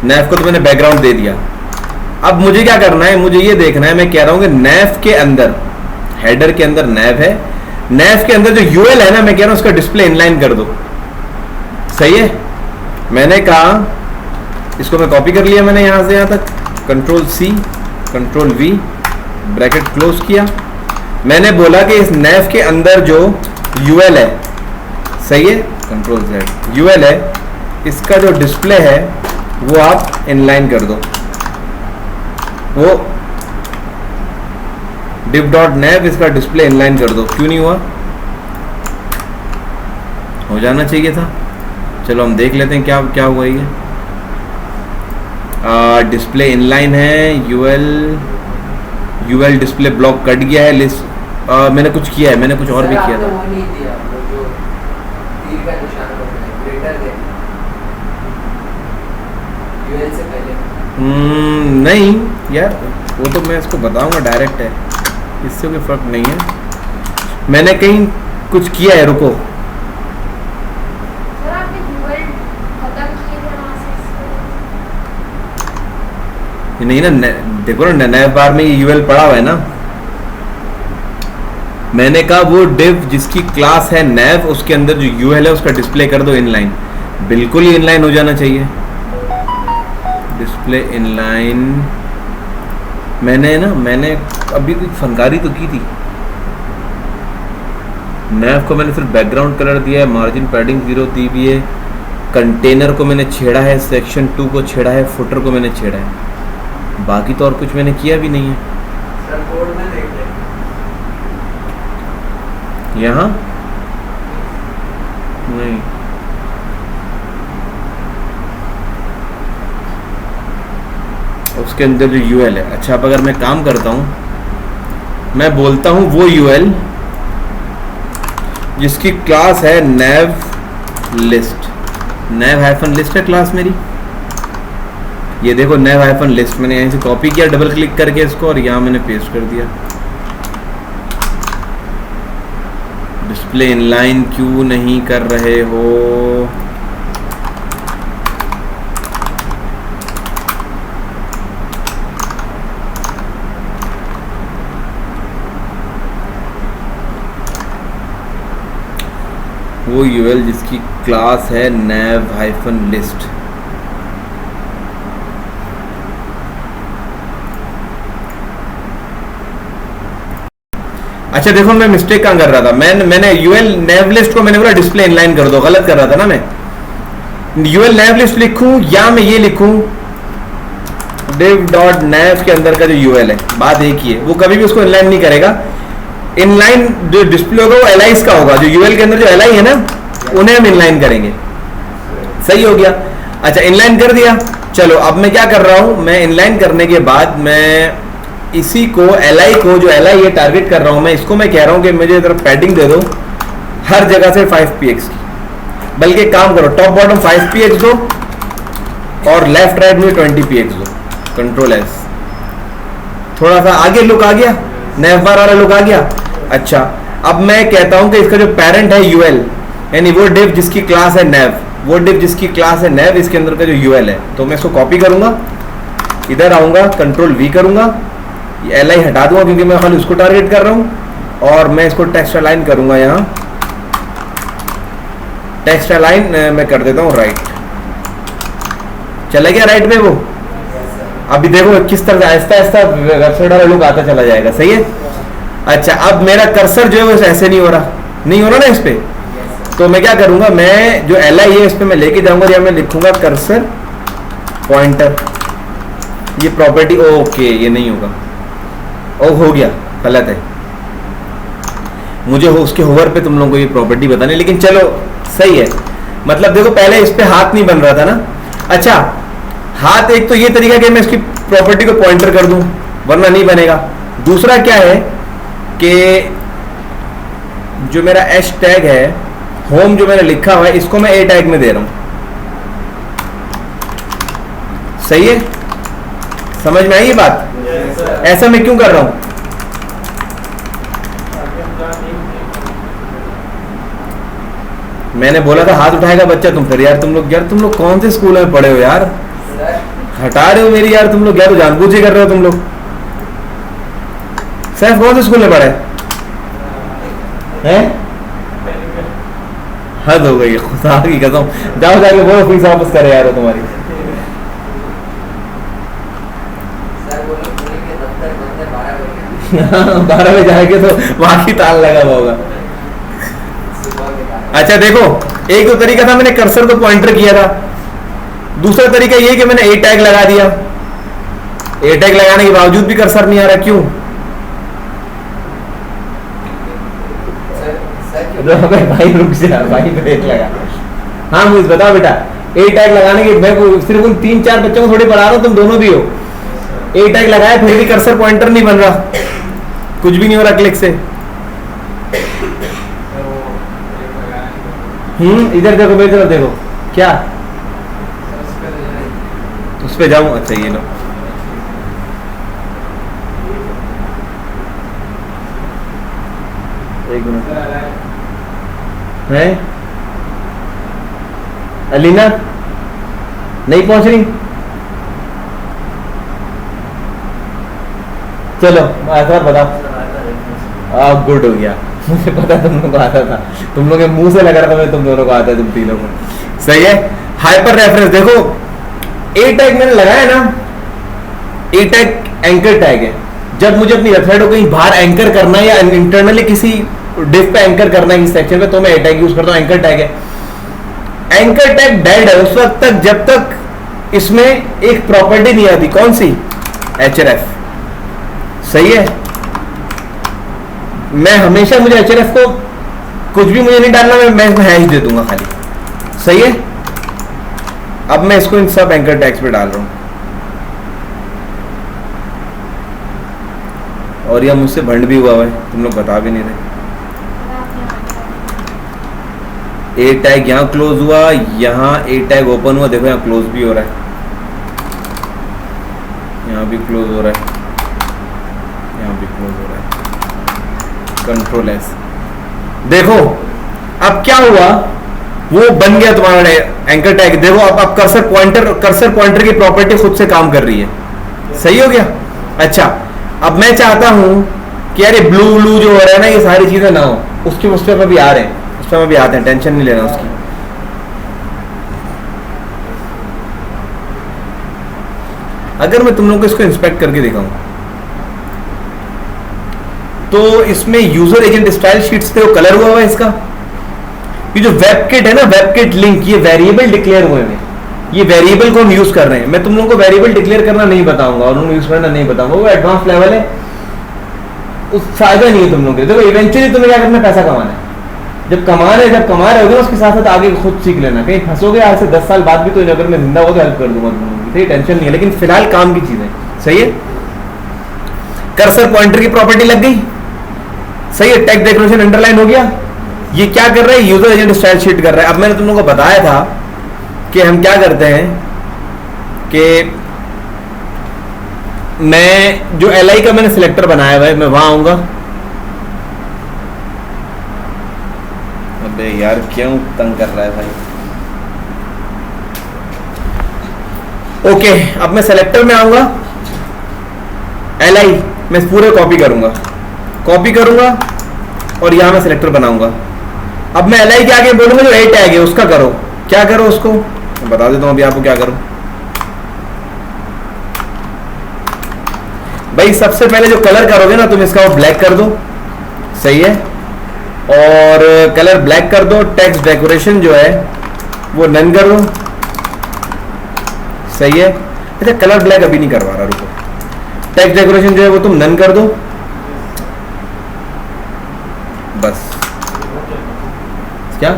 नैफ को तो मैंने बैकग्राउंड दे दिया। अब मुझे क्या करना है, मुझे ये देखना है, मैं कह रहा हूं कि नैफ के अंदर, हेडर के अंदर नैफ है, नैफ के अंदर जो यूएल है ना, मैं कह रहा हूं उसका डिस्प्ले इनलाइन कर दो, सही है। मैंने कहा इसको मैं कॉपी कर लिया, मैंने यहां से यहां तक, control C, control V, bracket close किया। मैंने बोला कि इस नैव के अंदर जो यूएल है, सही है, कंट्रोल जेड, यूएल है, इसका जो डिस्प्ले है वो आप इनलाइन कर दो। वो div डॉट नैव इसका डिस्प्ले इनलाइन कर दो। क्यों नहीं हुआ? हो जाना चाहिए था। चलो हम देख लेते हैं क्या क्या हुआ ये। डिस्प्ले इनलाइन है, यूएल डिस्प्ले ब्लॉक कट गया है। लिस्ट मैंने कुछ किया है, मैंने कुछ और भी किया था। वो नहीं दिया, वो जो तीर का निशान होता है, ग्रेटर देन यूएल से पहले। नहीं यार, वो तो मैं इसको बताऊंगा, डायरेक्ट है, इससे कोई फर्क नहीं है। मैंने कहीं कुछ किया है, रुको। सर आपने यूएल खत्म किए थे वहाँ से। नहीं ना, देखो ना, नैव बार में ये यूएल पड़ा हुआ है ना। मैंने कहा वो डिव जिसकी क्लास है नैव, उसके अंदर जो यूएल है उसका डिस्प्ले कर दो इनलाइन। बिल्कुल ही इनलाइन हो जाना चाहिए। डिस्प्ले इनलाइन मैंने अभी कुछ फनकारी तो की थी। नैव को मैंने सिर्फ बैकग्राउंड कलर दिया है, मार्जिन पैडिंग 0 दी हुई है, कंटेनर को मैंने छेड़ा है, सेक्शन 2 को छेड़ा है, फुटर को मैंने छेड़ा है। बाकी तो और कुछ मैंने किया भी नहीं है। सर कोड में देख लें। यहाँ नहीं, उसके अंदर जो यूएल है। अच्छा, अब अगर मैं काम करता हूँ, मैं बोलता हूँ वो यूएल जिसकी क्लास है नैव लिस्ट, नैव हाइफन लिस्ट है क्लास मेरी। ये देखो नैव हाइफन लिस्ट, मैंने यहीं से कॉपी किया डबल क्लिक करके इसको, और यहाँ मैंने पेस्ट कर दिया। डिस्प्ले इनलाइन क्यों नहीं कर रहे हो? वो यूएल जिसकी क्लास है नैव हाइफन लिस्ट। अच्छा देखो, मैं मिस्टेक कहाँ कर रहा था। मैंने यूएल नैव लिस्ट को मैंने बोला डिस्प्ले इनलाइन कर दो, गलत कर रहा था ना मैं। यूएल नैव लिस्ट लिखूं या मैं ये लिखूं div डॉट नैव के अंदर का जो यूएल है, बात एक ही है, वो कभी भी उसको इनलाइन नहीं करेगा। इनलाइन जो डिस्प्ले होगा वो एलाइज का होगा, जो यूएल के अंदर जो एलाई है ना, उन्हें हम इनलाइन करेंगे। सही हो गया। अच्छा, इनलाइन कर दिया। चलो अब मैं क्या कर रहा हूं, मैं इनलाइन करने के बाद मैं इसी को एलाई को, जो एलाई है टारगेट कर रहा हूं मैं, इसको मैं कह रहा हूं कि मुझे तरफ पैडिंग दे दो हर जगह से 5px की। बल्कि काम करो, टॉप बॉटम 5px दो और लेफ्ट राइट में 20px दो। कंट्रोल एस, थोड़ा सा आगे लुक आ गया, नैव बार वाला लुक आ गया। अच्छा, अब मैं कहता हूं कि इसका जो पेरेंट है यूएल, यानी वो डिव जिसकी क्लास है नैव, वो डिव जिसकी क्लास है नैव, इसके अंदर का जो यूएल है, तो मैं इसको कॉपी करूंगा, इधर आऊंगा, कंट्रोल वी करूंगा, ये एल आई हटा दूंगा क्योंकि मैं खाली उसको टारगेट कर रहा हूं, और मैं इसको टेक्स्ट अलाइन करूंगा। यहाँ टेक्स्ट अलाइन मैं कर देता हूँ राइट। चला गया राइट में वो। अभी देखो किस तरह से आहिस्ता आहिस्ता कर्सर वाला लुक आता चला जाएगा। सही है। अच्छा, अब मेरा कर्सर जो है वो ऐसे नहीं हो रहा ना इस पे, तो मैं क्या करूंगा, मैं जो एल आई है इस पे मैं लेके जाऊंगा, या मैं लिखूंगा कर्सर पॉइंटर, ये प्रॉपर्टी। ओके, ये नहीं होगा, ओ हो गया, गलत है। मुझे उसके होवर पे तुम लोगों को ये प्रॉपर्टी बतानी, लेकिन चलो सही है। मतलब देखो, पहले इस पे हाथ नहीं बन रहा था ना। अच्छा, हाथ एक तो ये तरीका कि मैं इसकी प्रॉपर्टी को पॉइंटर कर दूं, वरना नहीं बनेगा। दूसरा क्या है कि जो मेरा एच टैग है, होम जो मैंने लिखा हुआ है, इसको मैं ए टैग में दे रहा हूं। सही है, समझ में आई ये बात? ऐसा मैं क्यों कर रहा हूं? मैंने बोला था हाथ उठाएगा बच्चा, तुम फिर यार तुम लोग कौन से स्कूल में पढ़े हो यार? हटा रहे हो मेरी यार तुम लोग, यार जानबूझ के कर रहे हो तुम लोग। सैफ कौन से स्कूल में पढ़े हैं? हद हो गई, खुदा की कसम। जाओ जाके बोलो फीस वापस करे यार तुम्हारी। अंदर अंदर 12 बजे 12 बजे जाएंगे तो वहां की ताल लगा हुआ होगा। सुबह के टाइम। अच्छा देखो, एक तो तरीका था मैंने कर्सर को पॉइंटर किया था, दूसरा तरीका ये कि मैंने ए टैग लगा दिया। ए टैग लगाने के बावजूद भी कर्सर नहीं आ रहा, क्यों? सर भाई रुक जा भाई, ब्रेक लगा। हाँ मुझे बताओ बेटा, ए टैग लगाने के मैं सिर्फ उन 3-4 बच्चों को थोड़ी पढ़ा रहा हूँ, तुम दोनों भी हो। ए टैग लगाया फिर भी कर्सर पॉइंटर नहीं बन रहा, कुछ भी नहीं हो रहा क्लिक से। इधर देखो, मेरी तरफ देखो, क्या उस पे जाऊं? अच्छा ये लो, एक मिनट है। अलीना नहीं पहुंच रही, चलो ऐसा बताओ। गुड हो गया, मुझे पता तुम लोगों को आता था, तुम लोगों के मुंह से लग रहा था मैं तुम दोनों को आता है, तुम तीनों को। सही है। हाइपर रेफरेंस देखो, ए टैग मैंने लगाया ना, ए टैग एंकर टैग है। जब मुझे अपनी वेबसाइट को कहीं बाहर एंकर करना है या इंटरनली किसी डिव पे एंकर करना है किसी सेक्शन पे, तो मैं ए टैग यूज करता हूँ, एंकर टैग है। एंकर टैग डेड है उस वक्त तक जब तक इसमें एक प्रॉपर्टी नहीं आती, कौन सी? href। सही है। मैं हमेशा, मुझे href को कुछ भी मुझे नहीं डालना, मैं इसमें हैश दे दूंगा खाली। सही है। अब मैं इसको इन सब एंकर टैग्स पे डाल रहा हूं, और यह मुझसे भंड भी हुआ है, तुम लोग बता भी नहीं रहे। ए टैग यहाँ क्लोज हुआ, यहाँ ए टैग ओपन हुआ, देखो यहाँ क्लोज भी हो रहा है, यहाँ भी क्लोज हो रहा है, यहाँ भी क्लोज हो रहा है। कंट्रोल एस, देखो अब क्या हुआ, वो बन गया तुम्हारा एंकर टैग। देखो अब कर्सर पॉइंटर की प्रॉपर्टी खुद से काम कर रही है। सही हो गया। अच्छा अब मैं चाहता हूं कि यार ये ब्लू जो हो रहा है ना, ये सारी चीजें ना हो, उसके उस पर भी आ रहे हैं, उस पर भी आते हैं, टेंशन नहीं लेना उसकी। अगर मैं तुम लोगों को इसको इंस्पेक्ट करके दिखाऊं तो इसमें यूजर एजेंट स्टाइल शीट्स पे वो कलर हुआ है इसका। ये जो वेबकिट है ना, वेबकिट लिंक, ये वेरिएबल डिक्लेयर हुए हैं, ये वेरिएबल को हम यूज कर रहे हैं। मैं तुम लोगों को वेरिएबल डिक्लेयर करना नहीं बताऊंगा और उन्हें यूज करना नहीं बताऊंगा, वो एडवांस लेवल है, उस फायदा नहीं है तुम लोगों के। देखो इवेंचुअली तुम्हें क्या करना है, पैसा कमाना है। जब कमा रहे होगे उसके साथ साथ आगे खुद सीख लेना, कहीं फंसोगे आज से 10 साल बाद भी, तो अगर मैं जिंदा हो तो हेल्प कर दूंगा तुम लोगों की, टेंशन नहीं है, लेकिन फिलहाल काम की चीज है। सही है। कर्सर पॉइंटर की प्रॉपर्टी लग गई। सही है। टैग डेकोरेशन अंडरलाइन हो गया। ये क्या कर रहा है, यूजर एजेंट स्टाइल शीट कर रहा है। अब मैंने तुम लोगों को बताया था कि हम क्या करते हैं कि मैं जो LI का मैंने सिलेक्टर बनाया हुआ है, मैं वहां आऊंगा। अबे यार क्यों तंग कर रहा है भाई। ओके अब मैं सिलेक्टर में आऊंगा, LI मैं पूरे कॉपी करूंगा और यहां मैं सिलेक्टर बनाऊंगा। अब मैं LI के आगे बोलूंगा जो ए टैग है उसका करो, क्या करो उसको मैं बता देता हूं अभी आपको क्या करो। भाई सबसे पहले जो कलर करोगे ना तुम, इसका वो ब्लैक कर दो। सही है। और कलर ब्लैक कर दो। टेक्स्ट डेकोरेशन जो है वो नन कर दो। सही है। अच्छा कलर ब्लैक अभी नहीं करवा रहा, रुको। टेक्स्ट डेकोरेशन जो है वो तुम नन कर दो बस। क्या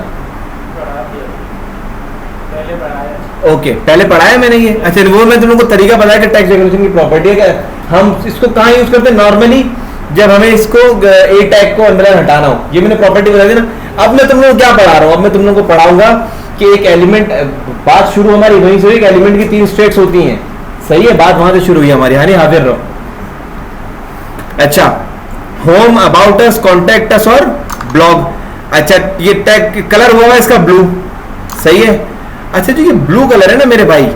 ओके पहले पढ़ाया मैंने ये। अच्छा वो मैं तुम लोगों को तरीका बताया कि टेक्स्ट डेकोरेशन की प्रॉपर्टी है कि हम इसको कहाँ यूज करते हैं, नॉर्मली जब हमें इसको ए टैग को अंदर हटाना हो, ये मैंने प्रॉपर्टी बता दी ना। अब मैं तुम लोगों को क्या पढ़ा रहा हूँ, अब मैं तुम लोगों को पढ़ाऊंगा कि एक एलिमेंट, बात शुरू हमारी वहीं से हुई, एलिमेंट की 3 स्टेट्स होती हैं। सही है, बात वहां से शुरू हुई हमारी। हाँ नहीं हाजिर रहो। अच्छा home, about us, contact us और ब्लॉग। अच्छा ये टैग कलर हुआ है इसका ब्लू। सही है। अच्छा जो ये ब्लू कलर है ना मेरे भाई,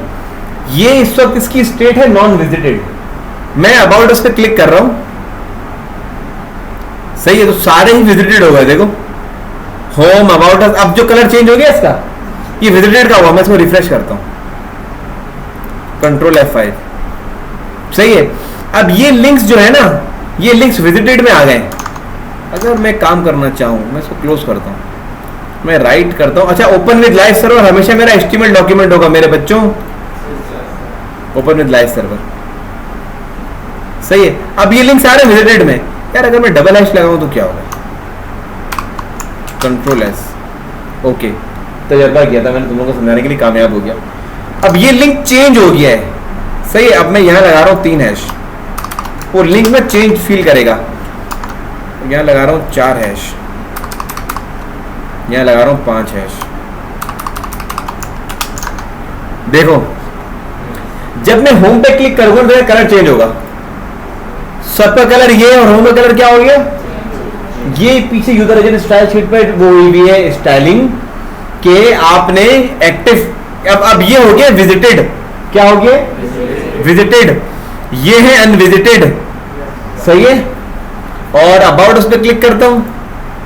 ये इस वक्त इसकी स्टेट है नॉन विजिटेड। मैं अबाउट अस पे क्लिक कर रहा हूं। सही है, तो सारे ही विजिटेड हो गए। देखो होम, अबाउट अस, अब जो कलर चेंज हो गया इसका, ये विजिटेड का हुआ। मैं इसको रिफ्रेश करता हूं, कंट्रोल F5। सही है। अब ये लिंक्स जो है ना, ये लिंक्स विजिटेड में आ गए। अगर मैं काम करना चाहूँ, मैं इसको क्लोज करता हूँ, मैं राइट करता हूँ। अच्छा, ओपन विद लाइव सर्वर हमेशा मेरा HTML डॉक्यूमेंट होगा मेरे बच्चों, ओपन विद लाइव सर्वर, सही है। अब ये लिंक्स आ रहे हैं विजिटेड में। यार अगर मैं डबल हैश लगाऊं तो क्या होगा? कंट्रोल एस, ओके, तजर्बा किया था मैंने, तुम लोगों को समझाने के लिए कामयाब हो गया। अब ये लिंक चेंज हो गया है, सही है। अब मैं यहां लगा रहा हूं 3 हैश, वो लिंक में चेंज फील करेगा। यहां लगा रहा हूं 4 हैश, यहां लगा रहा हूं 5 हैश। देखो जब मैं होम पे क्लिक करूंगा तो कलर चेंज होगा। सब का कलर ये और होम का कलर क्या हो गया? ये पीछे यूजर एजेंट स्टाइल शीट पे वो हुई भी है स्टाइलिंग के आपने एक्टिव। अब ये हो गया विजिटेड, क्या हो गया? विजिटेड। ये है अनविजिटेड, सही है। और अबाउट उस पर क्लिक करता हूं,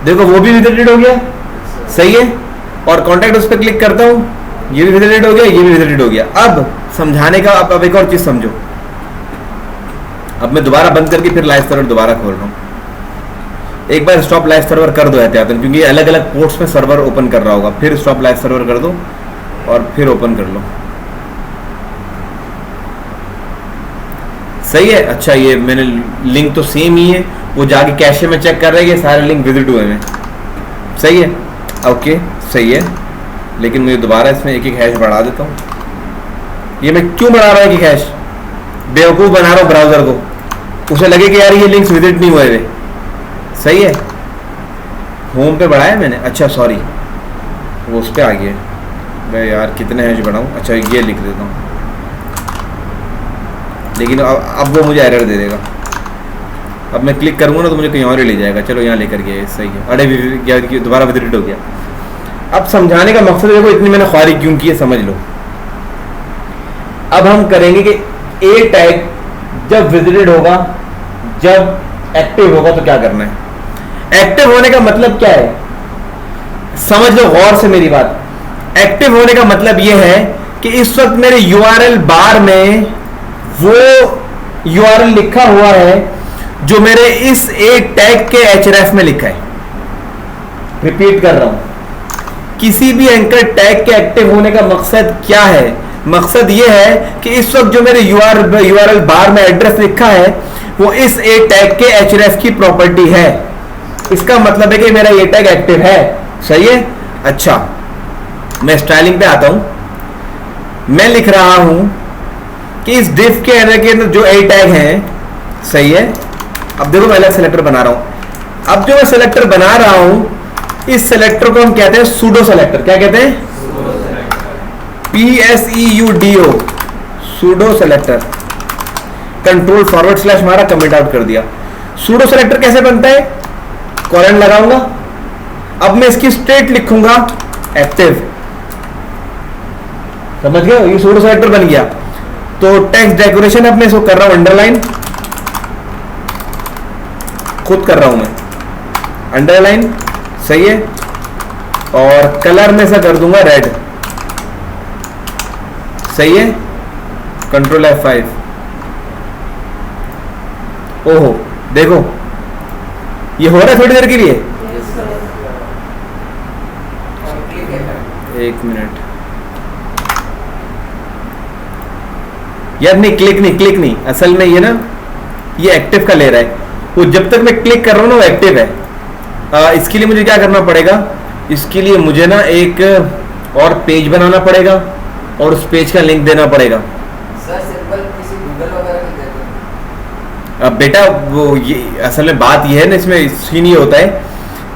देखो वो भी विजिटेड हो गया, सही है। और कॉन्टैक्ट उस पर क्लिक करता हूं, ये भी विजिटेड हो गया, ये भी विजिटेड हो गया। अब समझाने का, अब एक और चीज समझो। अब मैं दोबारा बंद करके फिर लाइव सर्वर दोबारा खोल रहा हूं। एक बार स्टॉप लाइव सर्वर कर दो एहतियातन, क्योंकि अलग अलग पोर्ट्स में सर्वर ओपन कर रहा होगा। फिर स्टॉप लाइव सर्वर कर दो और फिर ओपन कर लो, सही है। अच्छा, ये मैंने लिंक तो सेम ही है, वो जाके कैशे में चेक कर रहे हैं कि सारे लिंक विजिट हुए हैं, सही है, ओके, सही है। लेकिन मुझे दोबारा इसमें एक एक हैश बढ़ा देता हूँ। ये मैं क्यों बढ़ा रहा हूँ एक हैश? बेवकूफ़ बना रहा हूँ ब्राउजर को, उसे लगे कि यार ये लिंक्स विजिट नहीं हुए, सही है। होम पे बढ़ाया मैंने, अच्छा सॉरी, वो उस पर आ गया। मैं यार कितने हैश बढ़ाऊँ? अच्छा ये लिख देता हूँ, लेकिन अब वो मुझे एरर दे देगा। अब मैं क्लिक करूँगा ना तो मुझे कहीं और ही ले जाएगा। चलो यहाँ लेकर गया, सही है। अरे दोबारा विजिट हो गया। अब समझाने का मकसद देखो, इतनी मैंने ख्वारी क्यों की है समझ लो। अब हम करेंगे कि ए टैग जब विजिटेड होगा, जब एक्टिव होगा तो क्या करना है। एक्टिव होने का मतलब क्या है, समझ लो गौर से मेरी बात। एक्टिव होने का मतलब यह है कि इस वक्त मेरे URL बार में वो URL लिखा हुआ है जो मेरे इस ए टैग के href में लिखा है। रिपीट कर रहा हूं, किसी भी एंकर टैग के एक्टिव होने का मकसद क्या है? मकसद यह है कि इस वक्त जो मेरे URL बार में एड्रेस लिखा है वो इस ए टैग के href की प्रॉपर्टी है। इसका मतलब है कि मेरा ये टैग एक्टिव है, सही है। अच्छा, मैं स्टाइलिंग पे आता हूं। मैं लिख रहा हूं कि इस डिफ के अंदर जो ए टैग है, सही है। अब देखो मैं अलग सेलेक्टर बना रहा हूं। अब जो मैं सेलेक्टर बना रहा हूं, इस सेलेक्टर को हम कहते हैं सूडो सेलेक्टर। क्या कहते हैं? PSEUDO, pseudo selector. Control forward slash मारा, कमेंट आउट कर दिया। सूडो सेलेक्टर कैसे बनता है? कॉलन लगाऊंगा, अब मैं इसकी स्टेट लिखूंगा एक्टिव, समझ गए? ये सूडो सेलेक्टर बन गया। तो टेक्स्ट डेकोरेशन अब मैं इसको कर रहा हूं अंडरलाइन, खुद कर रहा हूं मैं अंडरलाइन, सही है। और कलर में ऐसा कर दूंगा रेड, सही है। Control F5। ओहो देखो ये हो रहा है थोड़ी देर के लिए। एक मिनट यार, नहीं क्लिक नहीं, असल में ये ना ये एक्टिव का ले रहा है। वो जब तक मैं क्लिक कर रहा हूँ ना वो एक्टिव है। इसके लिए मुझे क्या करना पड़ेगा? इसके लिए मुझे ना एक और पेज बनाना पड़ेगा और उस पेज का लिंक देना पड़ेगा। सर सिंपल किसी गूगल वगैरह में दे दो। अब बेटा वो ये असल में बात ये है ना, इसमें सीन ये होता है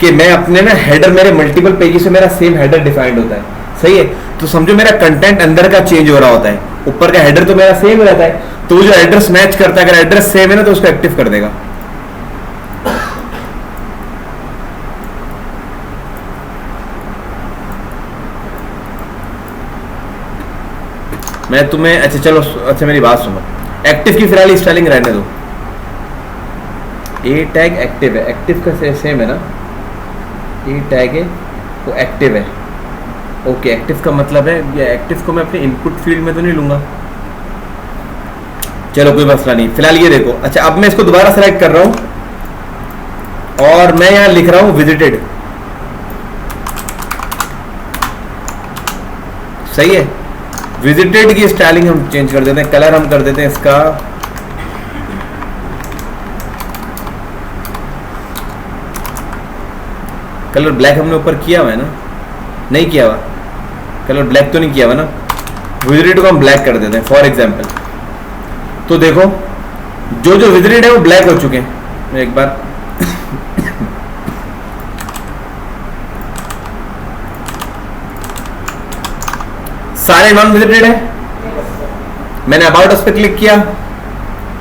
कि मैं अपने ना हेडर, मेरे मल्टीपल पेजेस से मेरा सेम हेडर डिफाइंड होता है, सही है। तो समझो मेरा कंटेंट अंदर का चेंज हो रहा होता है, ऊपर का हेडर तो मेरा सेम रहता है। तो जो एड्रेस मैच करता है, अगर एड्रेस सेम है ना तो उसको एक्टिव कर देगा। मैं तुम्हें अच्छा चलो, अच्छा मेरी बात सुनो। एक्टिव की फिलहाल स्टाइलिंग रहने दो। ए टैग एक्टिव है, एक्टिव का सेम है ना, ए टैग है वो एक्टिव है। ओके, एक्टिव का मतलब है ये एक्टिव को मैं अपने इनपुट फील्ड में तो नहीं लूंगा। चलो कोई मसला नहीं, फिलहाल ये देखो। अच्छा अब मैं इसको दोबारा सेलेक्ट कर रहा हूं और मैं यहां लिख रहा हूं विजिटेड। सही है, विजिटेड की स्टाइलिंग हम चेंज कर देते हैं, कलर हम कर देते हैं इसका कलर ब्लैक। हमने ऊपर किया हुआ है ना, नहीं किया हुआ कलर ब्लैक तो नहीं किया हुआ ना। विजिटेड को हम ब्लैक कर देते हैं फॉर एग्जांपल। तो देखो जो जो विजिटेड है वो ब्लैक हो चुके हैं। मैं एक बार सारे नॉन विजिटेड है। मैंने अबाउट उस पर क्लिक किया,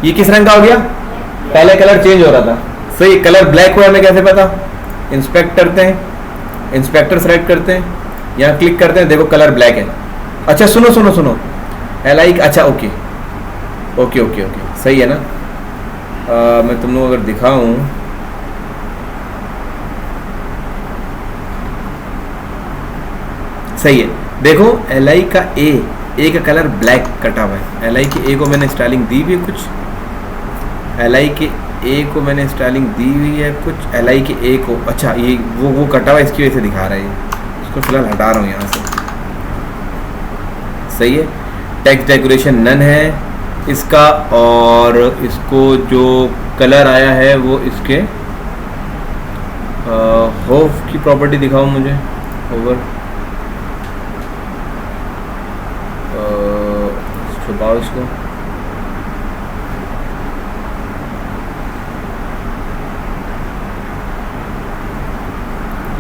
ये किस रंग का हो गया? पहले कलर चेंज हो रहा था। सही, कलर ब्लैक हुआ, हमें कैसे पता? इंस्पेक्ट करते हैं, इंस्पेक्टर सेलेक्ट करते हैं, यहाँ क्लिक करते हैं, देखो कलर ब्लैक है। अच्छा सुनो सुनो सुनो, LI, अच्छा ओके ओके ओके ओके, सही है ना। मैं तुम लोग अगर दिखाऊं, सही है, देखो LI का A का कलर ब्लैक कटा हुआ है। LI के A को मैंने स्टाइलिंग दी हुई है कुछ, LI के A को मैंने स्टाइलिंग दी हुई है कुछ, LI के A को, अच्छा ये वो कटा हुआ है, इसकी वजह से दिखा रहा है ये। इसको फिलहाल हटा रहा हूँ यहाँ से। सही है, टेक्स्ट डेकोरेशन नन है इसका, और इसको जो कलर आया है वो इसके होव की प्रॉपर्टी दिखाओ मुझे, ओवर छुपाओ इसको।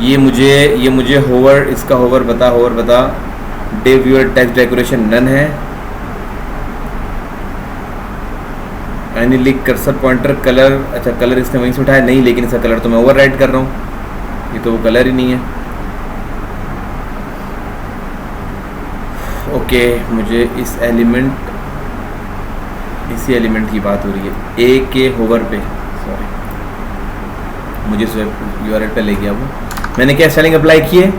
ये मुझे होवर, इसका होवर बता डे व्यूअर टेक्स्ट डेकोरेशन नन है। Any like cursor pointer colour, अच्छा कलर इसने वहीं से उठाया नहीं, लेकिन इसका कलर तो मैं ओवर राइट कर रहा हूँ, ये तो वो कलर ही नहीं है। ओके, मुझे इसी एलिमेंट की बात हो रही है, ए के होवर पे, सॉरी मुझे URL पे ले गया वो। मैंने क्या स्टाइलिंग अप्लाई की है?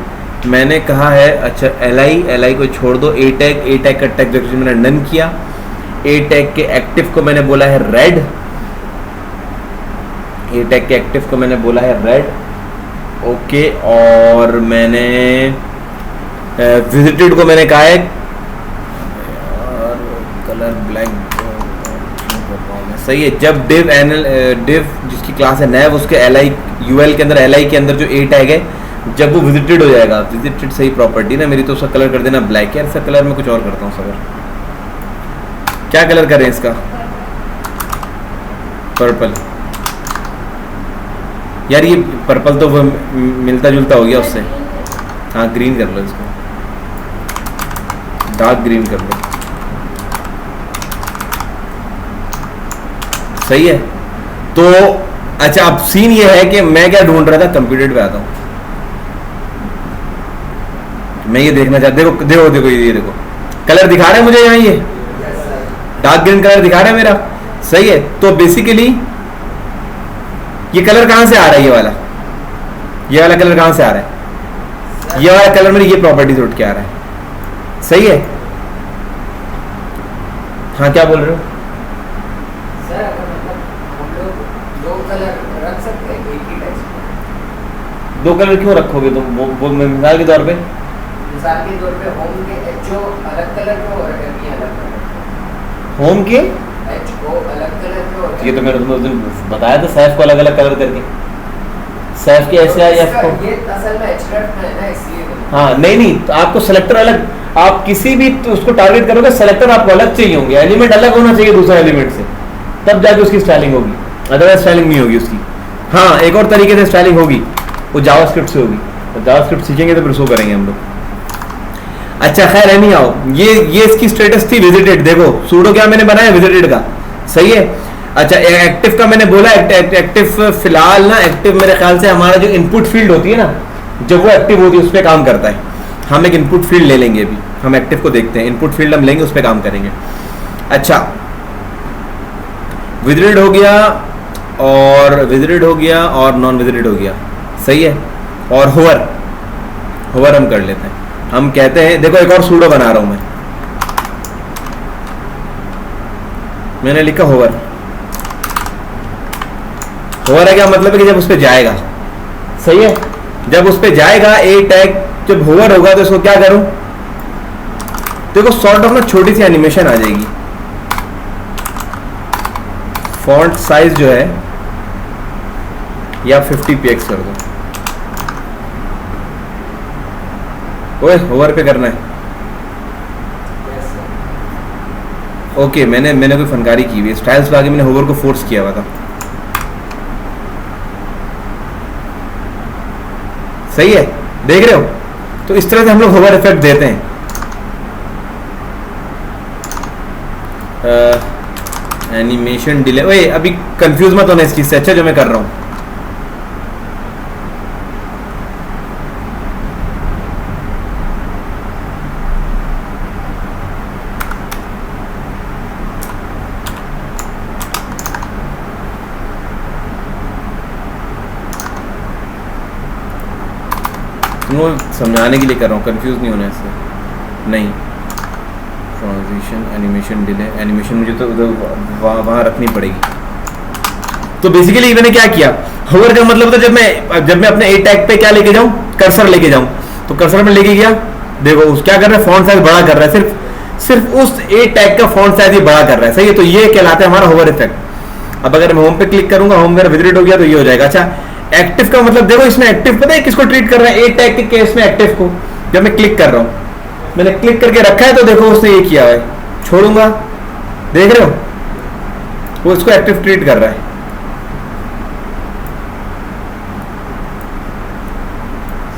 मैंने कहा है अच्छा LI को छोड़ दो, A टैग का टेक्स्ट डेकोरेशन मैंने नन किया, A टैग के एक्टिव को मैंने बोला है रेड, A टैग के एक्टिव को मैंने बोला है रेड। ओके, और मैंने विजिटेड को मैंने कहा है कलर ब्लैक। सही है, जब डिव जिसकी क्लास है नैव, उसके UL के अंदर LI के अंदर जो A टैग है, जब वो विजिटेड हो जाएगा, विजिटेड सही प्रॉपर्टी ना मेरी, तो उसका कलर कर देना ब्लैक। यार इसका कलर मैं कुछ और करता हूँ सर, क्या कलर करें इसका? पर्पल। यार ये पर्पल तो वो मिलता जुलता हो गया उससे। हाँ ग्रीन कर लो इसको, डार्क ग्रीन कर लो। सही है, तो अच्छा अब सीन ये है कि मैं क्या ढूंढ रहा था, कंप्यूटर पे आता हूँ मैं, ये देखना चाहता, देखो देखो देखो ये देखो कलर दिखा रहा है मुझे यहाँ, ये डार्क ग्रीन कलर दिखा रहा है मेरा। सही है, तो बेसिकली ये कलर कहाँ से आ रहा है? ये वाला कलर कहाँ से आ रहा है? ये वाला कलर मेरी ये प्रॉपर्टी से उठ के आ रहा है। सही है, हाँ क्या बोल रहे हो? सर मतलब हम लोग दो कलर रख सकते हैं एक ही टेक्स्ट? दो कलर क्यों रखोगे तुम? वो मिसाल के तौर पे होम के HO अलग कलर के और ME अलग कलर। होम के HO अलग कलर के और ये तो मैंने तुम्हें उस दिन बताया था, सैफ को अलग अलग कलर करके, सैफ के SIF को। ये असल में href में है ना, इसलिए। हाँ नहीं तो आपको सेलेक्टर अलग, आप किसी भी तो उसको टारगेट करोगे, सेलेक्टर आपको अलग चाहिए होंगे, एलिमेंट अलग होना चाहिए दूसरा एलिमेंट से, तब जाके उसकी स्टाइलिंग होगी, अदरवाइज स्टाइलिंग नहीं होगी उसकी। हाँ एक और तरीके से स्टाइलिंग होगी, वो जावास्क्रिप्ट से होगी, तो जावास्क्रिप्ट सीखेंगे तो फिर उसको करेंगे हम लोग। अच्छा खैर एनी आओ, ये इसकी स्टेटस थी विजिटेड। देखो सूडो क्या मैंने बनाया विजिटेड का, सही है। अच्छा एक्टिव का मैंने बोला, एक्टिव फिलहाल ना, एक्टिव मेरे ख्याल से हमारा जो इनपुट फील्ड होती है ना, जब वो एक्टिव होती है उस पर काम करता है। हम एक इनपुट फील्ड ले लेंगे अभी, हम एक्टिव को देखते हैं, इनपुट फील्ड हम लेंगे उस पर काम करेंगे। अच्छा विजिटेड हो गया और नॉन विजिटेड हो गया, सही है। और होवर हम कर लेते हैं, हम कहते हैं देखो एक और सूडो बना रहा हूं मैं, मैंने लिखा होवर। होवर है क्या मतलब है कि जब उस पर जाएगा, सही है, जब उस पर जाएगा ए टैग, जब होवर होगा तो इसको क्या करूं, देखो सॉर्ट ऑफ ना छोटी सी एनिमेशन आ जाएगी। फॉन्ट साइज जो है या 50px कर दो। ओए होवर पे करना है, Yes, sir. ओके। मैंने कोई फनकारी की हुई स्टाइल्स पे आके मैंने होवर को फोर्स किया हुआ था, सही है, देख रहे हो। तो इस तरह से हम लोग होवर इफेक्ट देते हैं। एनिमेशन डिले, ओए अभी कंफ्यूज मत होना इस चीज से, अच्छा जो मैं कर रहा हूं। तुमको समझाने के लिए कर रहा हूँ, कंफ्यूज नहीं होना इससे। नहीं, ट्रांजिशन, एनिमेशन डिले, एनिमेशन मुझे तो वहाँ रखनी पड़ेगी। तो बेसिकली मैंने क्या किया, होवर का मतलब था जब मैं अपने ए टैग पे क्या लेके जाऊँ, कर्सर लेके जाऊँ, तो कर्सर में लेके गया, देखो उस क्या कर रहा है, फॉन्ट साइज बड़ा कर रहा है, सिर्फ उस ए टैग का फॉन्ट साइज ही बड़ा कर रहा है, सही है। तो ये कहलाता है हमारा होवर इफेक्ट। अब अगर मैं होम पे क्लिक करूंगा, होम मेरा विजिट हो गया, तो ये हो जाएगा। अच्छा, एक्टिव का मतलब देखो इसमें एक्टिव पता है किसको ट्रीट कर रहा है, ए टैग के केस में एक्टिव को। जब मैं क्लिक कर रहा हूँ, मैंने क्लिक करके रखा है, तो देखो उसने ये किया है, छोड़ूंगा, देख रहे हो, वो इसको एक्टिव ट्रीट कर रहा है।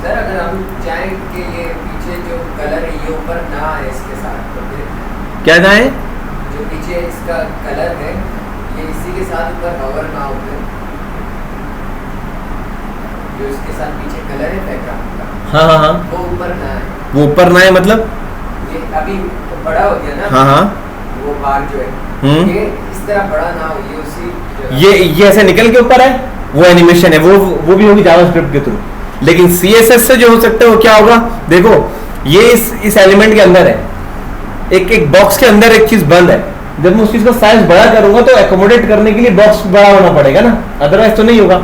सर अगर हम चाहें कि ये पीछे जो कलर है ये ऊपर ना आए इसके साथ, तो फिर क्या जाए, जो पीछे इसका कलर है ये इसी के साथ ऊपर कवर ना हो, फिर जो इसके साथ पीछे कलर है बैकग्राउंड का, हाँ हाँ हाँ, वो ऊपर ना आए। वो ऊपर ना है मतलब, ये अभी बड़ा हो गया ना, हाँ हाँ, वो बार जो है ये इस तरह बड़ा ना हो, ये उसी ये ऐसे निकल के ऊपर है, वो एनिमेशन है, वो भी होगी जावास्क्रिप्ट के थ्रू। लेकिन सीएसएस से जो हो सकता है वो क्या होगा, देखो ये इस एलिमेंट के अंदर है, एक बॉक्स के अंदर एक चीज बंद है, जब मैं उस चीज का साइज बड़ा करूंगा तो एकोमोडेट करने के लिए बॉक्स बड़ा होना पड़ेगा ना, अदरवाइज तो नहीं होगा।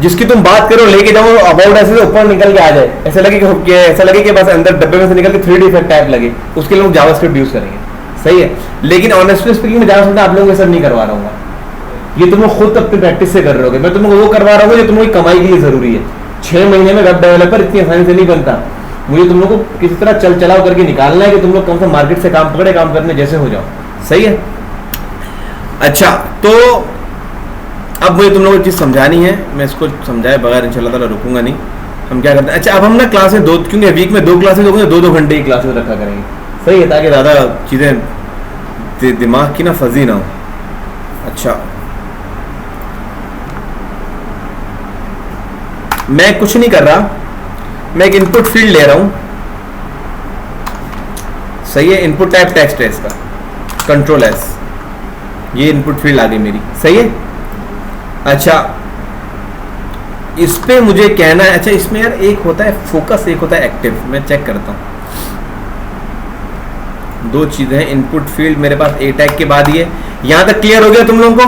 जिसकी तुम बात करो लेके जाओ अबाउट ऐसे से ऊपर निकल के आ जाए, ऐसा लगे कि बस अंदर डब्बे में से निकल के 3D इफेक्ट टाइप लगे, उसके लिए लोग जावास्क्रिप्ट यूज करेंगे, सही है। लेकिन ऑनेस्टली स्पीकिंग में जावास्क्रिप्ट आप लोगों को सब नहीं करवा रहा हूँ, ये तुम लोग खुद अपनी प्रैक्टिस से कर रहे होगे। मैं तुमको वो करवा रहा हूँ जो तुमको कमाई के लिए जरूरी है। 6 महीने में वेब डेवलपर इतनी आसानी से नहीं बनता। मुझे तुम लोग को किसी तरह चल चलाव करके निकालना है कि तुम लोग कम से मार्केट से काम पकड़े, काम करने जैसे हो जाओ, सही है। अच्छा, तो अब मुझे तुम लोगों को चीज़ समझानी है, मैं इसको समझाए बगैर इंशाल्लाह ताला रुकूंगा नहीं। हम क्या करते हैं, अच्छा अब हम ना क्लासेस क्योंकि वीक में 2 क्लासेस होंगे, 2-2 घंटे की क्लासेस रखा करेंगे, सही है, ताकि ज़्यादा चीज़ें दिमाग की ना फजी ना हो। अच्छा, मैं कुछ नहीं कर रहा, मैं एक इनपुट फील्ड ले रहा हूं, सही है। इनपुट टाइप टेक्स्ट है इसका, कंट्रोल एस, ये इनपुट फील्ड आ गई मेरी, सही है। अच्छा, इस पे मुझे कहना है, अच्छा इसमें यार एक होता है फोकस, एक होता है एक्टिव, मैं चेक करता हूं। 2 चीजें हैं, इनपुट फील्ड मेरे पास ए टैग के बाद ही है। यहां तक क्लियर हो गया तुम लोगों को?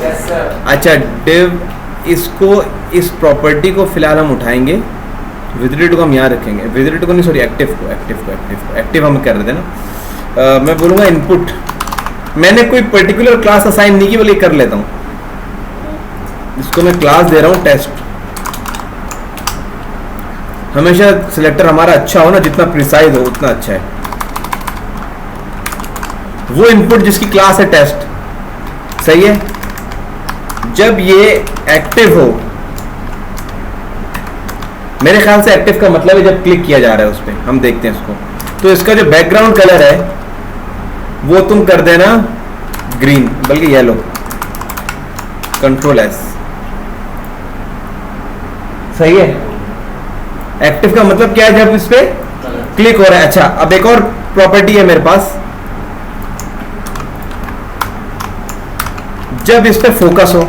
Yes sir. अच्छा, डिव, इसको इस प्रॉपर्टी को फिलहाल हम उठाएंगे, विजिटर को हम यहाँ रखेंगे, विजिटर को नहीं सॉरी एक्टिव को एक्टिव हम कर रहे थे ना। मैं बोलूँगा इनपुट, मैंने कोई पर्टिकुलर क्लास असाइन नहीं की, बोले कर लेता हूँ, इसको मैं क्लास दे रहा हूँ टेस्ट। हमेशा सिलेक्टर हमारा अच्छा हो ना, जितना प्रिसाइज हो उतना अच्छा है। वो इनपुट जिसकी क्लास है टेस्ट, सही है। जब ये एक्टिव हो, मेरे ख्याल से एक्टिव का मतलब है जब क्लिक किया जा रहा है उस पर, हम देखते हैं इसको। तो इसका जो बैकग्राउंड कलर है वो तुम कर देना ग्रीन, बल्कि येलो, कंट्रोल एस, सही है। एक्टिव का मतलब क्या है, जब इस पे क्लिक हो रहा है। अच्छा, अब एक और प्रॉपर्टी है मेरे पास, जब इस पे फोकस हो,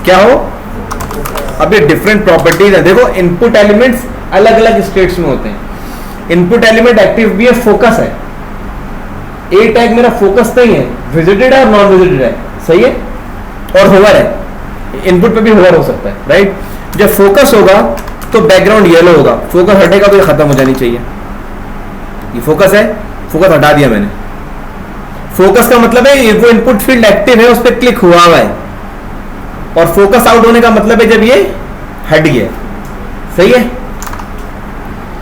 क्या हो, अब ये डिफरेंट प्रॉपर्टीज है। देखो इनपुट एलिमेंट्स अलग अलग स्टेट्स में होते हैं। इनपुट एलिमेंट एक्टिव भी है, फोकस है। ए टैग मेरा फोकस नहीं है, विजिटेड है और नॉन विजिटेड है, सही है, और होवर है, इनपुट पे भी होवर हो सकता है, राइट। जब फोकस होगा तो बैकग्राउंड येलो होगा, फोकस हटेगा तो ये खत्म हो जानी चाहिए। ये फोकस है, फोकस हटा दिया मैंने। फोकस का मतलब है वो इनपुट फील्ड एक्टिव है, उस पर क्लिक हुआ हुआ है, और फोकस आउट होने का मतलब है जब ये हट गया, सही है।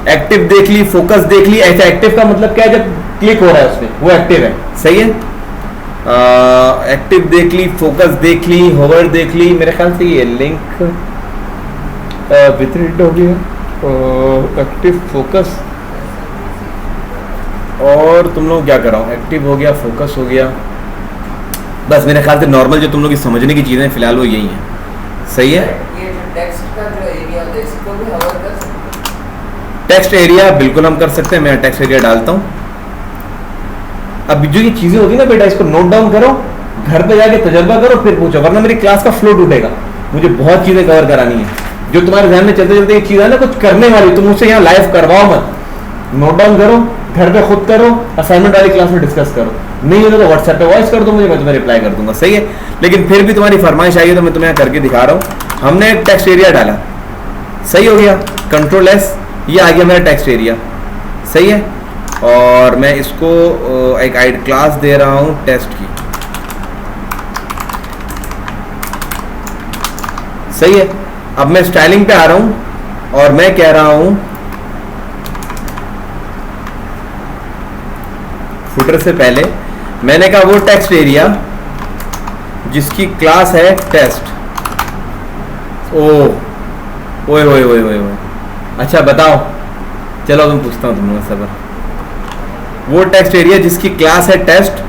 एक्टिव देख ली, फोकस देख ली, ऐसा एक्टिव का मतलब क्या है, जब क्लिक हो रहा है उसमें वो एक्टिव है, सही है। एक्टिव देख ली, फोकस देख ली, होवर देख ली, मेरे ख्याल से ये लिंक वितरित हो गया, एक्टिव फोकस, और तुम लोग क्या कराओ, एक्टिव हो गया, फोकस हो गया, बस मेरे ख्याल से नॉर्मल जो तुम लोग की समझने की चीज़ें फिलहाल वो यही हैं, सही है। ये जो टेक्स्ट का जो एरिया होता है इसको भी होवर कर सकते हैं? टेक्स्ट एरिया बिल्कुल हम कर सकते हैं, मैं टेक्स्ट एरिया डालता हूँ। अब जो ये चीज़ें होती है ना बेटा, इसको नोट डाउन करो, घर पे जाके तजर्बा करो, फिर पूछो, वरना मेरी क्लास का फ्लो टूटेगा। मुझे बहुत चीज़ें कवर करानी है, जो तुम्हारे ध्यान में चलते चलते ये चीज़ है ना कुछ करने वाली, तुम मुझसे यहाँ लाइव करवाओ मत, नोट डाउन करो, घर पे खुद करो, असाइनमेंट वाली क्लास में डिस्कस करो, नहीं होता तो व्हाट्सएप पे वॉइस कर दो मुझे, मैं तुम्हें रिप्लाई कर दूंगा, सही है। लेकिन फिर भी तुम्हारी फरमाइश आई है तो मैं तुम्हें करके दिखा रहा हूँ। हमने एक टेक्स्ट एरिया डाला, सही हो गया, कंट्रोल एस, ये आ गया मेरा टेक्स्ट एरिया, सही है। और मैं इसको एक आइड क्लास दे रहा हूँ टेस्ट की, सही है। अब मैं स्टाइलिंग पे आ रहा हूँ और मैं कह रहा हूँ फुटर से पहले मैंने कहा वो टेक्स्ट एरिया जिसकी क्लास है टेस्ट। ओए ओए ओए ओए, अच्छा बताओ, चलो मैं पूछता हूँ तुम लोग सबर। वो टेक्स्ट एरिया जिसकी क्लास है टेस्ट,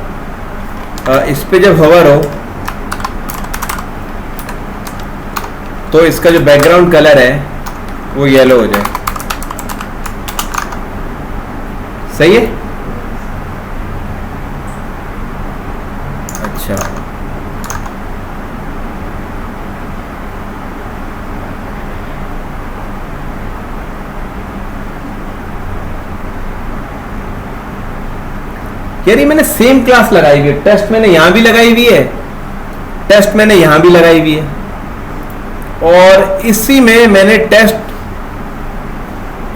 इस पे जब होवर हो तो इसका जो बैकग्राउंड कलर है वो येलो हो जाए, सही है। अच्छा यार ये मैंने सेम क्लास लगाई हुई है, टेस्ट मैंने यहां भी लगाई हुई है, टेस्ट मैंने यहां भी लगाई हुई है, और इसी में मैंने टेस्ट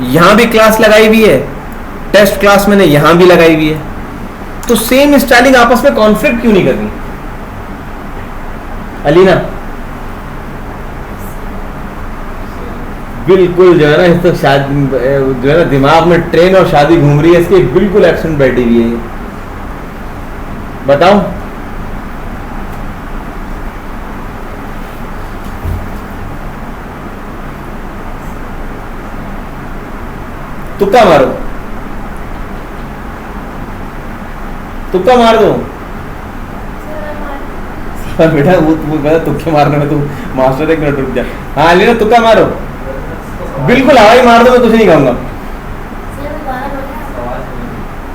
यहां भी क्लास लगाई हुई है, टेस्ट क्लास मैंने यहां भी लगाई हुई है। तो सेम स्टाइलिंग आपस में कॉन्फ्लिक्ट क्यों नहीं करनी अलीना? बिल्कुल जो है ना, इस तो शादी जो है ना दिमाग में ट्रेन और शादी घूम रही है, इसकी बिल्कुल एक्सेंट बैठी हुई है। बताओ तुक्का मारो, तुक्का मार दो बेटा, वो तुक्के मारने में तू मास्टर, एक मिनट रुक जा। हाँ लेना, तुक्का मारो, बिल्कुल हवाई मार दो, मैं कुछ नहीं कहूंगा।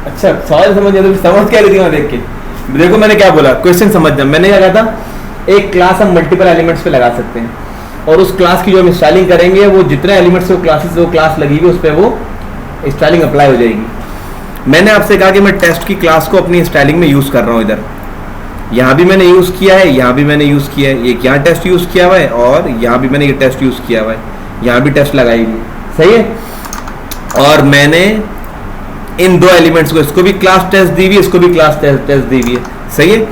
अच्छा सवाल समझ तो समझ क्या रही थी वहां देख के? देखो मैंने क्या बोला, क्वेश्चन समझना। मैंने क्या कहा था, एक क्लास हम मल्टीपल एलिमेंट्स पे लगा सकते हैं, और उस क्लास की जो हम स्टाइलिंग करेंगे वो जितने एलिमेंट्स वो क्लासेस वो क्लास लगी हुई उस पर वो स्टाइलिंग अप्लाई हो जाएगी। मैंने आपसे कहा कि मैं टेस्ट की क्लास को अपनी स्टाइलिंग में यूज कर रहा हूँ, इधर यहाँ भी मैंने यूज किया है, यहाँ भी मैंने यूज किया है, एक यहाँ टेस्ट यूज किया हुआ है, और यहाँ भी मैंने ये टेस्ट यूज किया हुआ है, यहाँ भी टेस्ट लगाई हुई, सही है। और मैंने इन दो एलिमेंट्स को, इसको भी क्लास टेस्ट दी हुई है, इसको भी क्लास टेस्ट दी हुई है, सही है।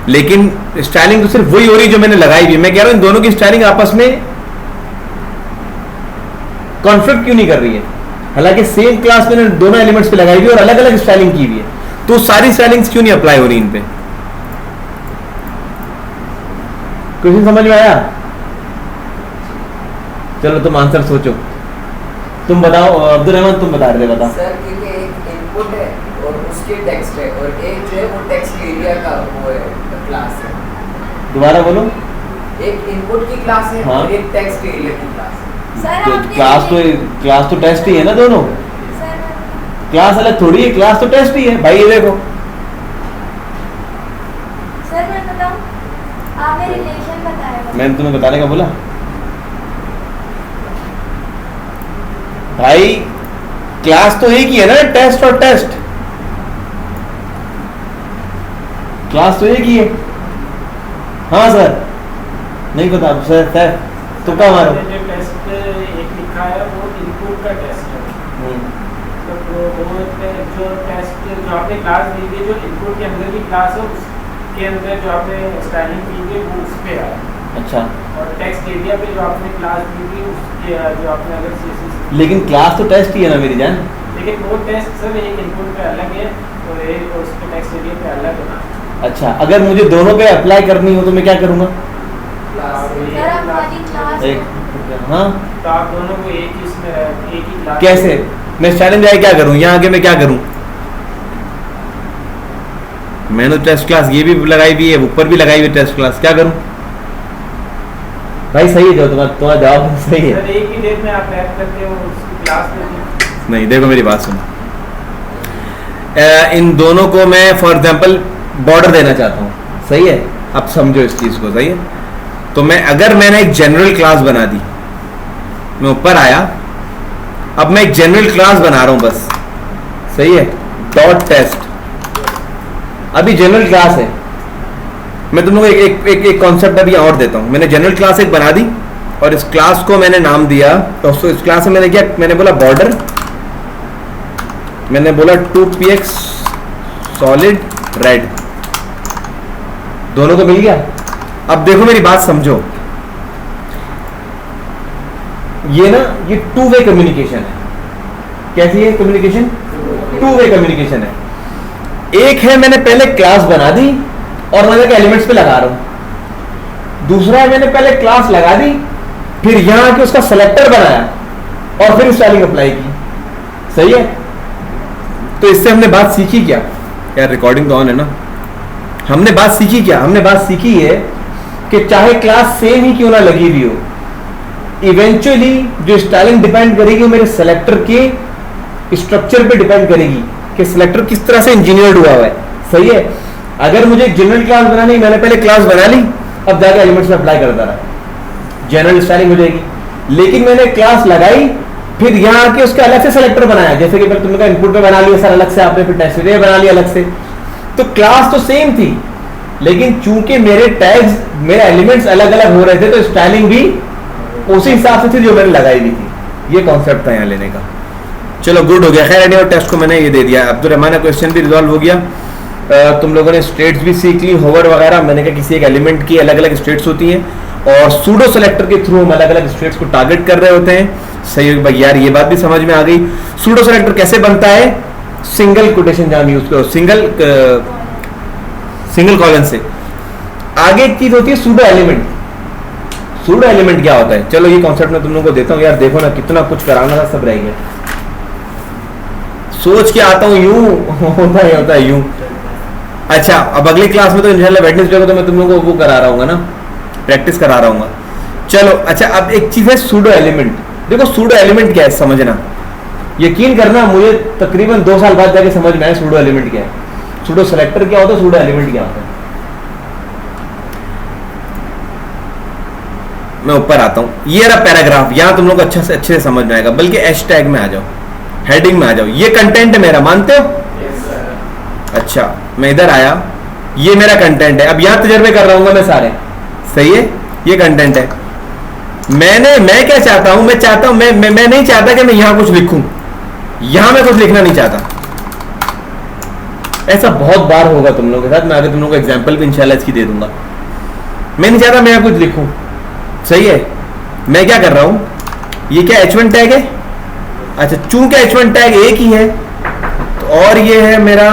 लेकिन स्टाइलिंग तो सिर्फ वही हो रही जो मैंने लगाई हुई है। मैं कह रहा हूं इन दोनों की स्टाइलिंग आपस में कॉन्फ्लिक्ट क्यों नहीं कर रही है, हालांकि सेम क्लास मैंने दोनों एलिमेंट्स पे लगाई हुई है और अलग अलग स्टाइलिंग की हुई है, तो सारी स्टाइलिंग्स क्यों नहीं अप्लाई हो रही इन पे? क्वेश्चन समझ में आया? चलो तुम आंसर सोचो, तुम बताओ। अब्दुल रहमान तुम बता रहे थे, बताओ सर। क्योंकि एक इनपुट है और उसके टेक्स्ट है, और एक जो है वो टेक्स्ट एरिया का वो है क्लास है। दोबारा बोलो। एक इनपुट की क्लास है, हाँ। और एक टेक्स्ट एरिया की क्लास है। क्लास तो टेस्ट ही है ना, दोनों क्लास अलग थोड़ी है, क्लास तो टेस्ट ही है भाई। ये देखो सर मैं बताऊं, आपने रिलेशन बताया, मैंने तुम्हें बताने का बोला भाई, क्लास तो एक ही है ना, टेस्ट और टेस्ट। क्लास तो एक ही है। हाँ सर, नहीं पता सर तो क्या मारो। जो टेस्ट एक लिखा है वो इनपुट का टेस्ट है। तो वो जो टेस्ट जो आपने क्लास दी थी, जो इनपुट के अंदर की क्लास है उसके अंदर जो आपने स्टाइलिंग की थी वो उस पे आया। अच्छा, और टेक्स्ट एरिया पे जो आपने क्लास दी थी उसके जो आपने अगर CSS, लेकिन क्लास तो टेस्ट ही है ना मेरी जान। लेकिन वो टेस्ट सर एक इनपुट पे अलग है और एक उसके टेक्स्ट एरिया पे अलग है ना। अच्छा, अगर मुझे दोनों पे अप्लाई करनी हो तो मैं क्या करूँगा? सर आप वाली क्लास एक हाँ, तो आप दोनों को एक ही इसमें एक ही क्लास कैसे? मैं स्टार्टिंग जाए क्या करूँ? यहाँ आके मैं क्या करूँ? मैंने तो टेस्ट क्लास ये भी लगाई हुई है, ऊपर भी लगाई हुई टेस्ट क्लास, क्या करूँ भाई? सही है जो तुम्हारा जवाब सही है। सर एक ही डेट में आप ऐड करके वो उसकी क्लास में दी। नहीं, देखो मेरी बात सुनो, इन दोनों को मैं फॉर एग्जांपल बॉर्डर देना चाहता हूँ, सही है? अब समझो इस चीज को, सही है? तो मैंने एक जनरल क्लास बना दी, मैं ऊपर आया, अब मैं एक जनरल क्लास बना रहा हूं बस, सही है? डॉट टेस्ट, अभी जनरल क्लास है। मैं तुम लोगों को एक कॉन्सेप्ट अभी और देता हूं। मैंने जनरल क्लास एक बना दी और इस क्लास को मैंने नाम दिया, तो इस क्लास में मैंने क्या, मैंने बोला बॉर्डर, मैंने बोला 2px सॉलिड रेड, दोनों को मिल गया। अब देखो मेरी बात समझो, ये ना ये टू वे कम्युनिकेशन है। कैसी है कम्युनिकेशन? टू वे कम्युनिकेशन है। एक है मैंने पहले क्लास बना दी और मैं के एलिमेंट्स पे लगा रहा हूं, दूसरा है मैंने पहले क्लास लगा दी, फिर यहां आके उसका सेलेक्टर बनाया और फिर स्टाइलिंग अप्लाई की, सही है? तो इससे हमने बात सीखी क्या यार? रिकॉर्डिंग तो ऑन है ना? हमने बात सीखी क्या? हमने बात सीखी है कि चाहे क्लास सेम ही क्यों ना लगी हुई हो, इवेंचुअली जो स्टाइलिंग डिपेंड करेगी वो मेरे सेलेक्टर के स्ट्रक्चर पे डिपेंड करेगी कि सेलेक्टर किस तरह से इंजीनियर्ड हुआ है, सही है? अगर मुझे जनरल क्लास बनानी, मैंने पहले क्लास बना ली, अब जाके एलिमेंट्स में अप्लाई करता रहा, जनरल स्टाइलिंग हो जाएगी। लेकिन मैंने क्लास लगाई, फिर यहाँ आके उसका अलग से सेलेक्टर बनाया, जैसे कि तुमने कहा इनपुट पे बना लिया सर अलग से, आपने फिर टेस्ट एरिया बना लिया अलग से, तो क्लास तो सेम थी, लेकिन चूंकि मेरे टैग्स, मेरे एलिमेंट्स अलग अलग हो रहे थे, तो स्टाइलिंग भी उसी हिसाब से थी जो मैंने लगाई हुई थी। ये कॉन्सेप्ट था यहाँ लेने का। चलो गुड हो गया। खैर एनी और टेस्ट को मैंने ये दे दिया। अब्दुल रहमान का क्वेश्चन भी रिजॉल्व हो गया। तुम लोगों ने स्टेट्स भी सीख ली, होवर वगैरह। मैंने कहा किसी एक एलिमेंट की अलग अलग स्टेट्स होती हैं और सूडो सेलेक्टर के थ्रू हम अलग अलग स्टेट्स को टारगेट कर रहे होते हैं। सही भाई यार, ये बात भी समझ में आ गई। सूडो सेलेक्टर कैसे बनता है? सिंगल कोटेशन जहां यूज करो, सिंगल कॉलन से। आगे एक चीज होती है सूडो एलिमेंट। सूडो एलिमेंट क्या होता है? चलो ये कॉन्सेप्ट मैं तुम लोगों को देता हूँ यार। देखो ना कितना कुछ कराना था, सब रह गया। सोच के आता हूँ यूं, होता है यूं। अच्छा, अब अगली क्लास में तो इंशाल्लाह वेडनेसडे को तो मैं तुम लोगों को वो करा रहा हूँ ना, प्रैक्टिस करा रहा हूँ। चलो अच्छा, अब एक चीज है सूडो एलिमेंट। देखो सूडो एलिमेंट क्या है समझना, यकीन करना मुझे तकरीबन 2 साल बाद जाके समझ में आया सूडो एलिमेंट क्या है। सूडो सेलेक्टर क्या होता है, सूडो एलिमेंट क्या होता है। मैं ऊपर आता हूँ, ये रहा पैराग्राफ। यहाँ तुम लोग अच्छे से समझ में आएगा, बल्कि हैश टैग में आ जाओ, हेडिंग में आ जाओ। ये कंटेंट है मेरा, मानते हो? अच्छा, मैं इधर आया, ये मेरा कंटेंट है। अब यहाँ तजर्बे कर रहा हूँ मैं सारे, सही है? ये कंटेंट है। मैं क्या चाहता हूं? मैं चाहता हूं, मैं नहीं चाहता कि मैं यहां कुछ लिखूं, यहां मैं कुछ लिखना नहीं चाहता। ऐसा बहुत बार होगा तुम लोगों के साथ। मैं आगे तुम लोगों को एग्जांपल भी इंशाल्लाह इसकी दे दूंगा। मैं नहीं चाहता मैं यहां कुछ लिखूं, सही है? मैं क्या कर रहा हूं, ये क्या H1 टैग है? अच्छा, चूंकि H1 टैग एक ही है तो, और ये है मेरा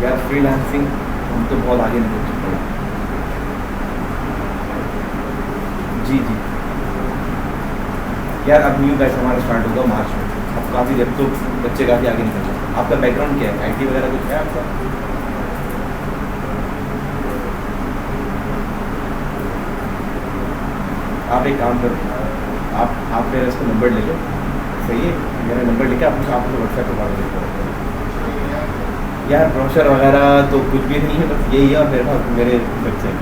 यार फ्रीलांसिंग हम तो बहुत आगे निकल चुके हैं। जी यार, अब न्यू बैच हमारा स्टार्ट होगा मार्च में। अब काफ़ी जब तो बच्चे काफ़ी आगे निकल जाते हैं। आपका बैकग्राउंड क्या है? IT वगैरह कुछ है आपका? आप एक काम करो, आप मेरा इसका नंबर ले लो, सही है? मेरा नंबर लेके आपको व्हाट्सएप पर बात करो। यार ब्रोशर वगैरह तो कुछ भी नहीं है, बस यही है और मेरे पास मेरे बच्चे हैं।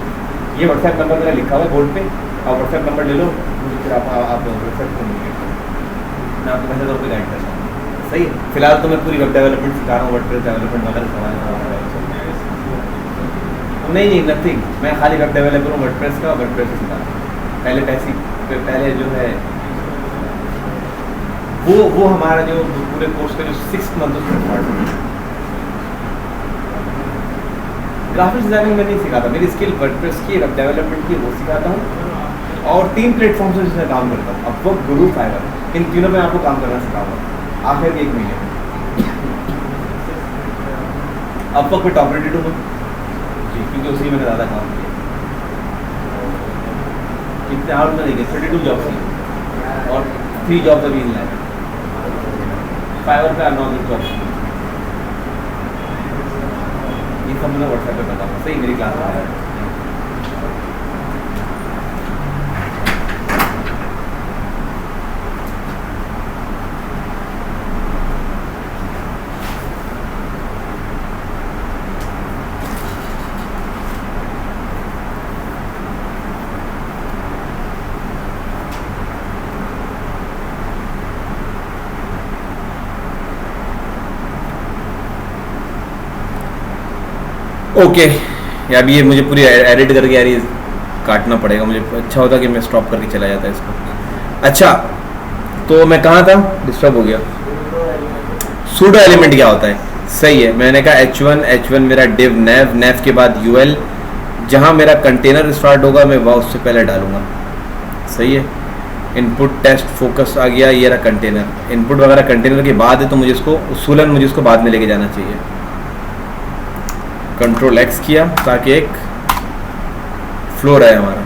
ये व्हाट्सएप नंबर मेरा लिखा हुआ है बोर्ड पे, आप व्हाट्सएप नंबर ले लो, मुझे फिर आप व्हाट्सएप कम्युनिकेट करो, मैं आपको पैसे पे गाइड करता हूँ। सही है, फिलहाल तो मैं पूरी वेब डेवलपमेंट सिखा रहा हूँ, वर्डप्रेस डेवलपमेंट वगैरह सिखा रहा हूँ। नहीं नथिंग, मैं खाली वेब डेवलपर हूँ, वर्डप्रेस का वर्डप्रेस सिखा रहा हूँ। पहले जो है वो हमारा जो पूरे कोर्स का जो 6 मंथ उसमें स्टार्ट हो गया। ग्राफिक्स डिजाइनिंग में नहीं सिखाता, मेरी स्किल वर्डप्रेस की, वेब डेवलपमेंट की, वो सिखाता हूँ, और 3 प्लेटफॉर्म से जिसमें काम करता हूँ, अपवर्क, गुरु, फाइवर, इन तीनों में आपको काम करना सिखाऊंगा आखिर के 1 महीने में। अपवर्क पे टॉप रेटेड हूँ जी, क्योंकि उसी में ज़्यादा काम किया। इतने आउट में देखिए 32 जॉब्स हैं और 3 जॉब्स अभी इन लाइन। फाइवर पे 9 जॉब्स, ये सब मैं व्हाट्सएप पे बताऊँगा। सही, मेरी क्लास में है। ओके यार, ये मुझे पूरी एडिट करके यार ये काटना पड़ेगा मुझे। अच्छा होता कि मैं स्टॉप करके चला जाता इसको। अच्छा, तो मैं कहाँ था, डिस्टर्ब हो गया। सूडो एलिमेंट क्या होता है? सही है, मैंने कहा H1 मेरा डिव नेव के बाद UL, जहाँ मेरा कंटेनर स्टार्ट होगा मैं वह उससे पहले डालूंगा। सही है, इनपुट टेस्ट फोकस आ गया, ये रहा कंटेनर। इनपुट वगैरह कंटेनर के बाद है, तो मुझे इसको उसूलन मुझे इसको बाद में लेके जाना चाहिए। कंट्रोल X किया ताकि एक फ्लो रहे हमारा।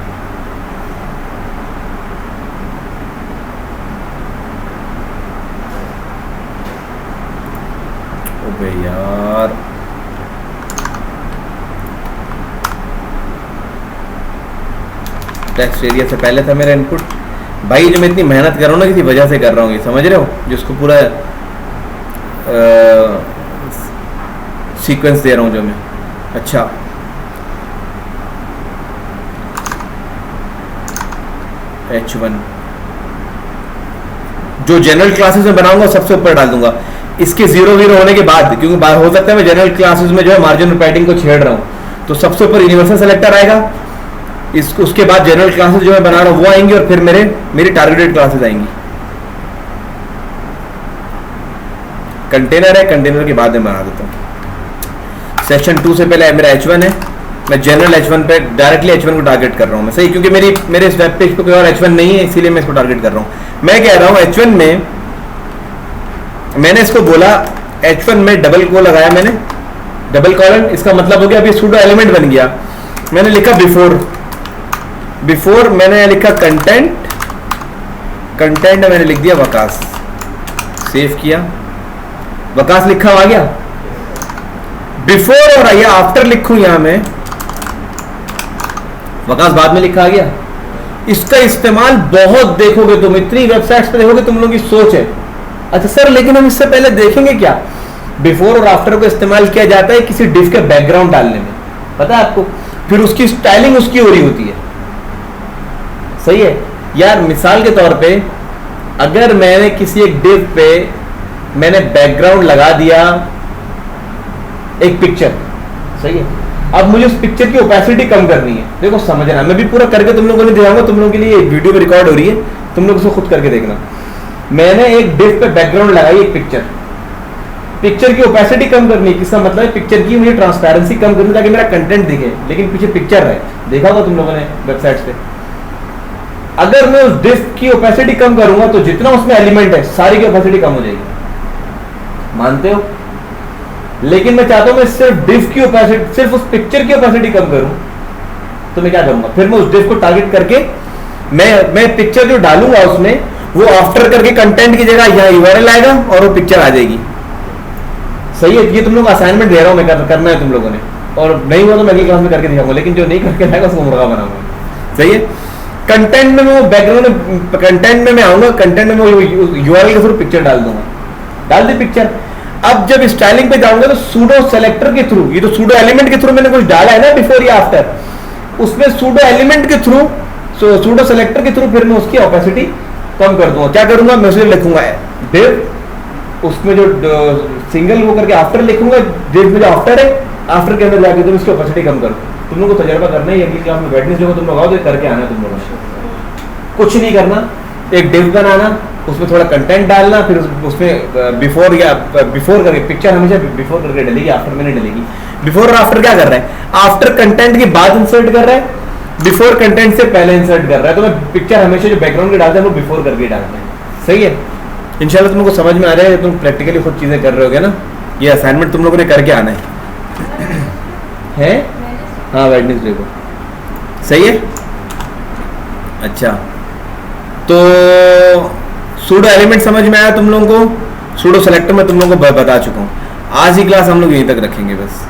अबे यार, टेक्स्ट एरिया से पहले था मेरा इनपुट। भाई जो मैं इतनी मेहनत कर रहा हूँ ना, किसी वजह से कर रहा हूँ, ये समझ रहे हो, जिसको पूरा सीक्वेंस दे रहा हूँ जो मैं। अच्छा, H1 जो जनरल क्लासेस में बनाऊंगा सबसे ऊपर डाल दूंगा। इसके 0 होने के बाद, क्योंकि हो सकता है मैं जनरल क्लासेस में जो है मार्जिन पैडिंग को छेड़ रहा हूं, तो सबसे ऊपर यूनिवर्सल सेलेक्टर आएगा। उसके बाद जनरल क्लासेस जो मैं बना रहा हूं वो आएंगी, और फिर मेरी टारगेटेड क्लासेस आएंगी। कंटेनर है, कंटेनर के बाद मैं बना देता हूँ। सेक्शन 2 से पहले मेरा H1 है, मैं जनरल H1 पे डायरेक्टली H1 को टारगेट कर रहा हूँ मैं। सही, क्योंकि मेरे इस वेब पेज पे कोई और H1 नहीं है, इसीलिए मैं इसको टारगेट कर रहा हूँ। मैं कह रहा हूँ H1 में मैंने इसको बोला, H1 में डबल को लगाया मैंने, डबल कॉलन, इसका मतलब हो गया अभी सूडो एलिमेंट बन गया। मैंने लिखा बिफोर मैंने लिखा कंटेंट मैंने लिख दिया वकास, सेव किया, वकास लिखा आ गया। बिफोर और या आफ्टर लिखूं यहां में, वकास बाद में लिखा आ गया। इसका इस्तेमाल बहुत देखोगे तुम, इतनी वेबसाइट्स पे देखोगे, तुम लोगों की सोच है। अच्छा सर, लेकिन हम इससे पहले देखेंगे क्या, बिफोर और आफ्टर को इस्तेमाल किया जाता है किसी डिव के बैकग्राउंड डालने में, पता है आपको, फिर उसकी स्टाइलिंग उसकी हो रही होती है। सही है यार, मिसाल के तौर पे अगर मैंने किसी एक डिव पे मैंने बैकग्राउंड लगा दिया एक पिक्चर, सही है, अब मुझे उस पिक्चर की ओपेसिटी कम करनी है। देखो समझना, मैं भी पूरा करके तुम लोगों को दिखाऊंगा, तुम लोगों के लिए वीडियो में रिकॉर्ड हो रही है, तुम लोग उसको खुद करके देखना। मैंने एक डिव पे बैकग्राउंड लगाई, एक पिक्चर की ओपेसिटी कम करनी है। किसका मतलब है, पिक्चर की मुझे ट्रांसपेरेंसी कम करनी ताकि मेरा कंटेंट दिखे, लेकिन पीछे पिक्चर है, देखा होगा तुम लोगों ने वेबसाइट्स पे। अगर मैं उस डिव की ओपेसिटी कम करूंगा तो जितना उसमें एलिमेंट है सारी की ओपेसिटी कम हो जाएगी, मानते हो? लेकिन मैं चाहता हूं मैं सिर्फ डिव की ओपेसिटी, सिर्फ उस पिक्चर की ओपेसिटी कम करूं, तो मैं क्या करूंगा, फिर मैं उस डिव को टारगेट करके मैं पिक्चर जो डालूंगा उसमें वो आफ्टर करके कंटेंट की जगह यहाँ URL आएगा और वो पिक्चर आ जाएगी। सही है, ये तुम लोग असाइनमेंट दे रहा हूं मैं, करना है तुम लोगों ने, और नहीं हुआ तो मैं अगली क्लास में करके दिखाऊंगा, लेकिन जो नहीं करके आएगा उसको मुर्गा बनाऊंगा। सही है, कंटेंट में मैं वो बैकग्राउंड, कंटेंट में मैं आऊंगा, कंटेंट में मैं URL के थ्रू पिक्चर डाल दूंगा, डाल दी पिक्चर। अब जब स्टाइलिंग पे जाऊंगा तो सूडो सेलेक्टर के थ्रू, ये तो सूडो एलिमेंट के थ्रू मैंने कुछ डाला है ना बिफोर या आफ्टर, उसमें सूडो एलिमेंट के थ्रू, सूडो सेलेक्टर के थ्रू फिर मैं उसकी ऑपेसिटी कम कर दूंगा। क्या करूंगा, मैं उसे लिखूंगा div, उसमें जो सिंगल वो करके आफ्टर लिखूंगा, div में जो आफ्टर है, आफ्टर के अंदर जाके तुम इसकी ऑपेसिटी कम करो। तुम लोगों को तजर्बा करना है, अगली क्लास में वेडनेसडे को तुम लोग आओ तो करके आना तुम लोगों को। कुछ नहीं करना, एक div बनाना, उसमें थोड़ा कंटेंट डालना, फिर उसमें बिफोर करके, पिक्चर हमेशा बिफोर करके डलेगी, आफ्टर में नहीं डलेगी। बिफोर और आफ्टर क्या कर रहा है, आफ्टर कंटेंट के बाद इंसर्ट कर रहा है, बिफोर कंटेंट से पहले इंसर्ट कर रहा है। तो मैं पिक्चर हमेशा जो बैकग्राउंड के डालता है वो बिफोर करके डालता है। सही है, इंशाल्लाह तुम लोग को समझ में आ रहा है, तुम प्रैक्टिकली खुद चीजें कर रहे होगे ना। ये असाइनमेंट तुम लोगों ने करके आना है हाँ वेडनेसडे को। सही है, अच्छा तो सूडो एलिमेंट समझ में आया तुम लोगों को, सूडो सेलेक्टर में तुम लोगों को बता चुका हूँ। आज ही क्लास हम लोग यहीं तक रखेंगे बस।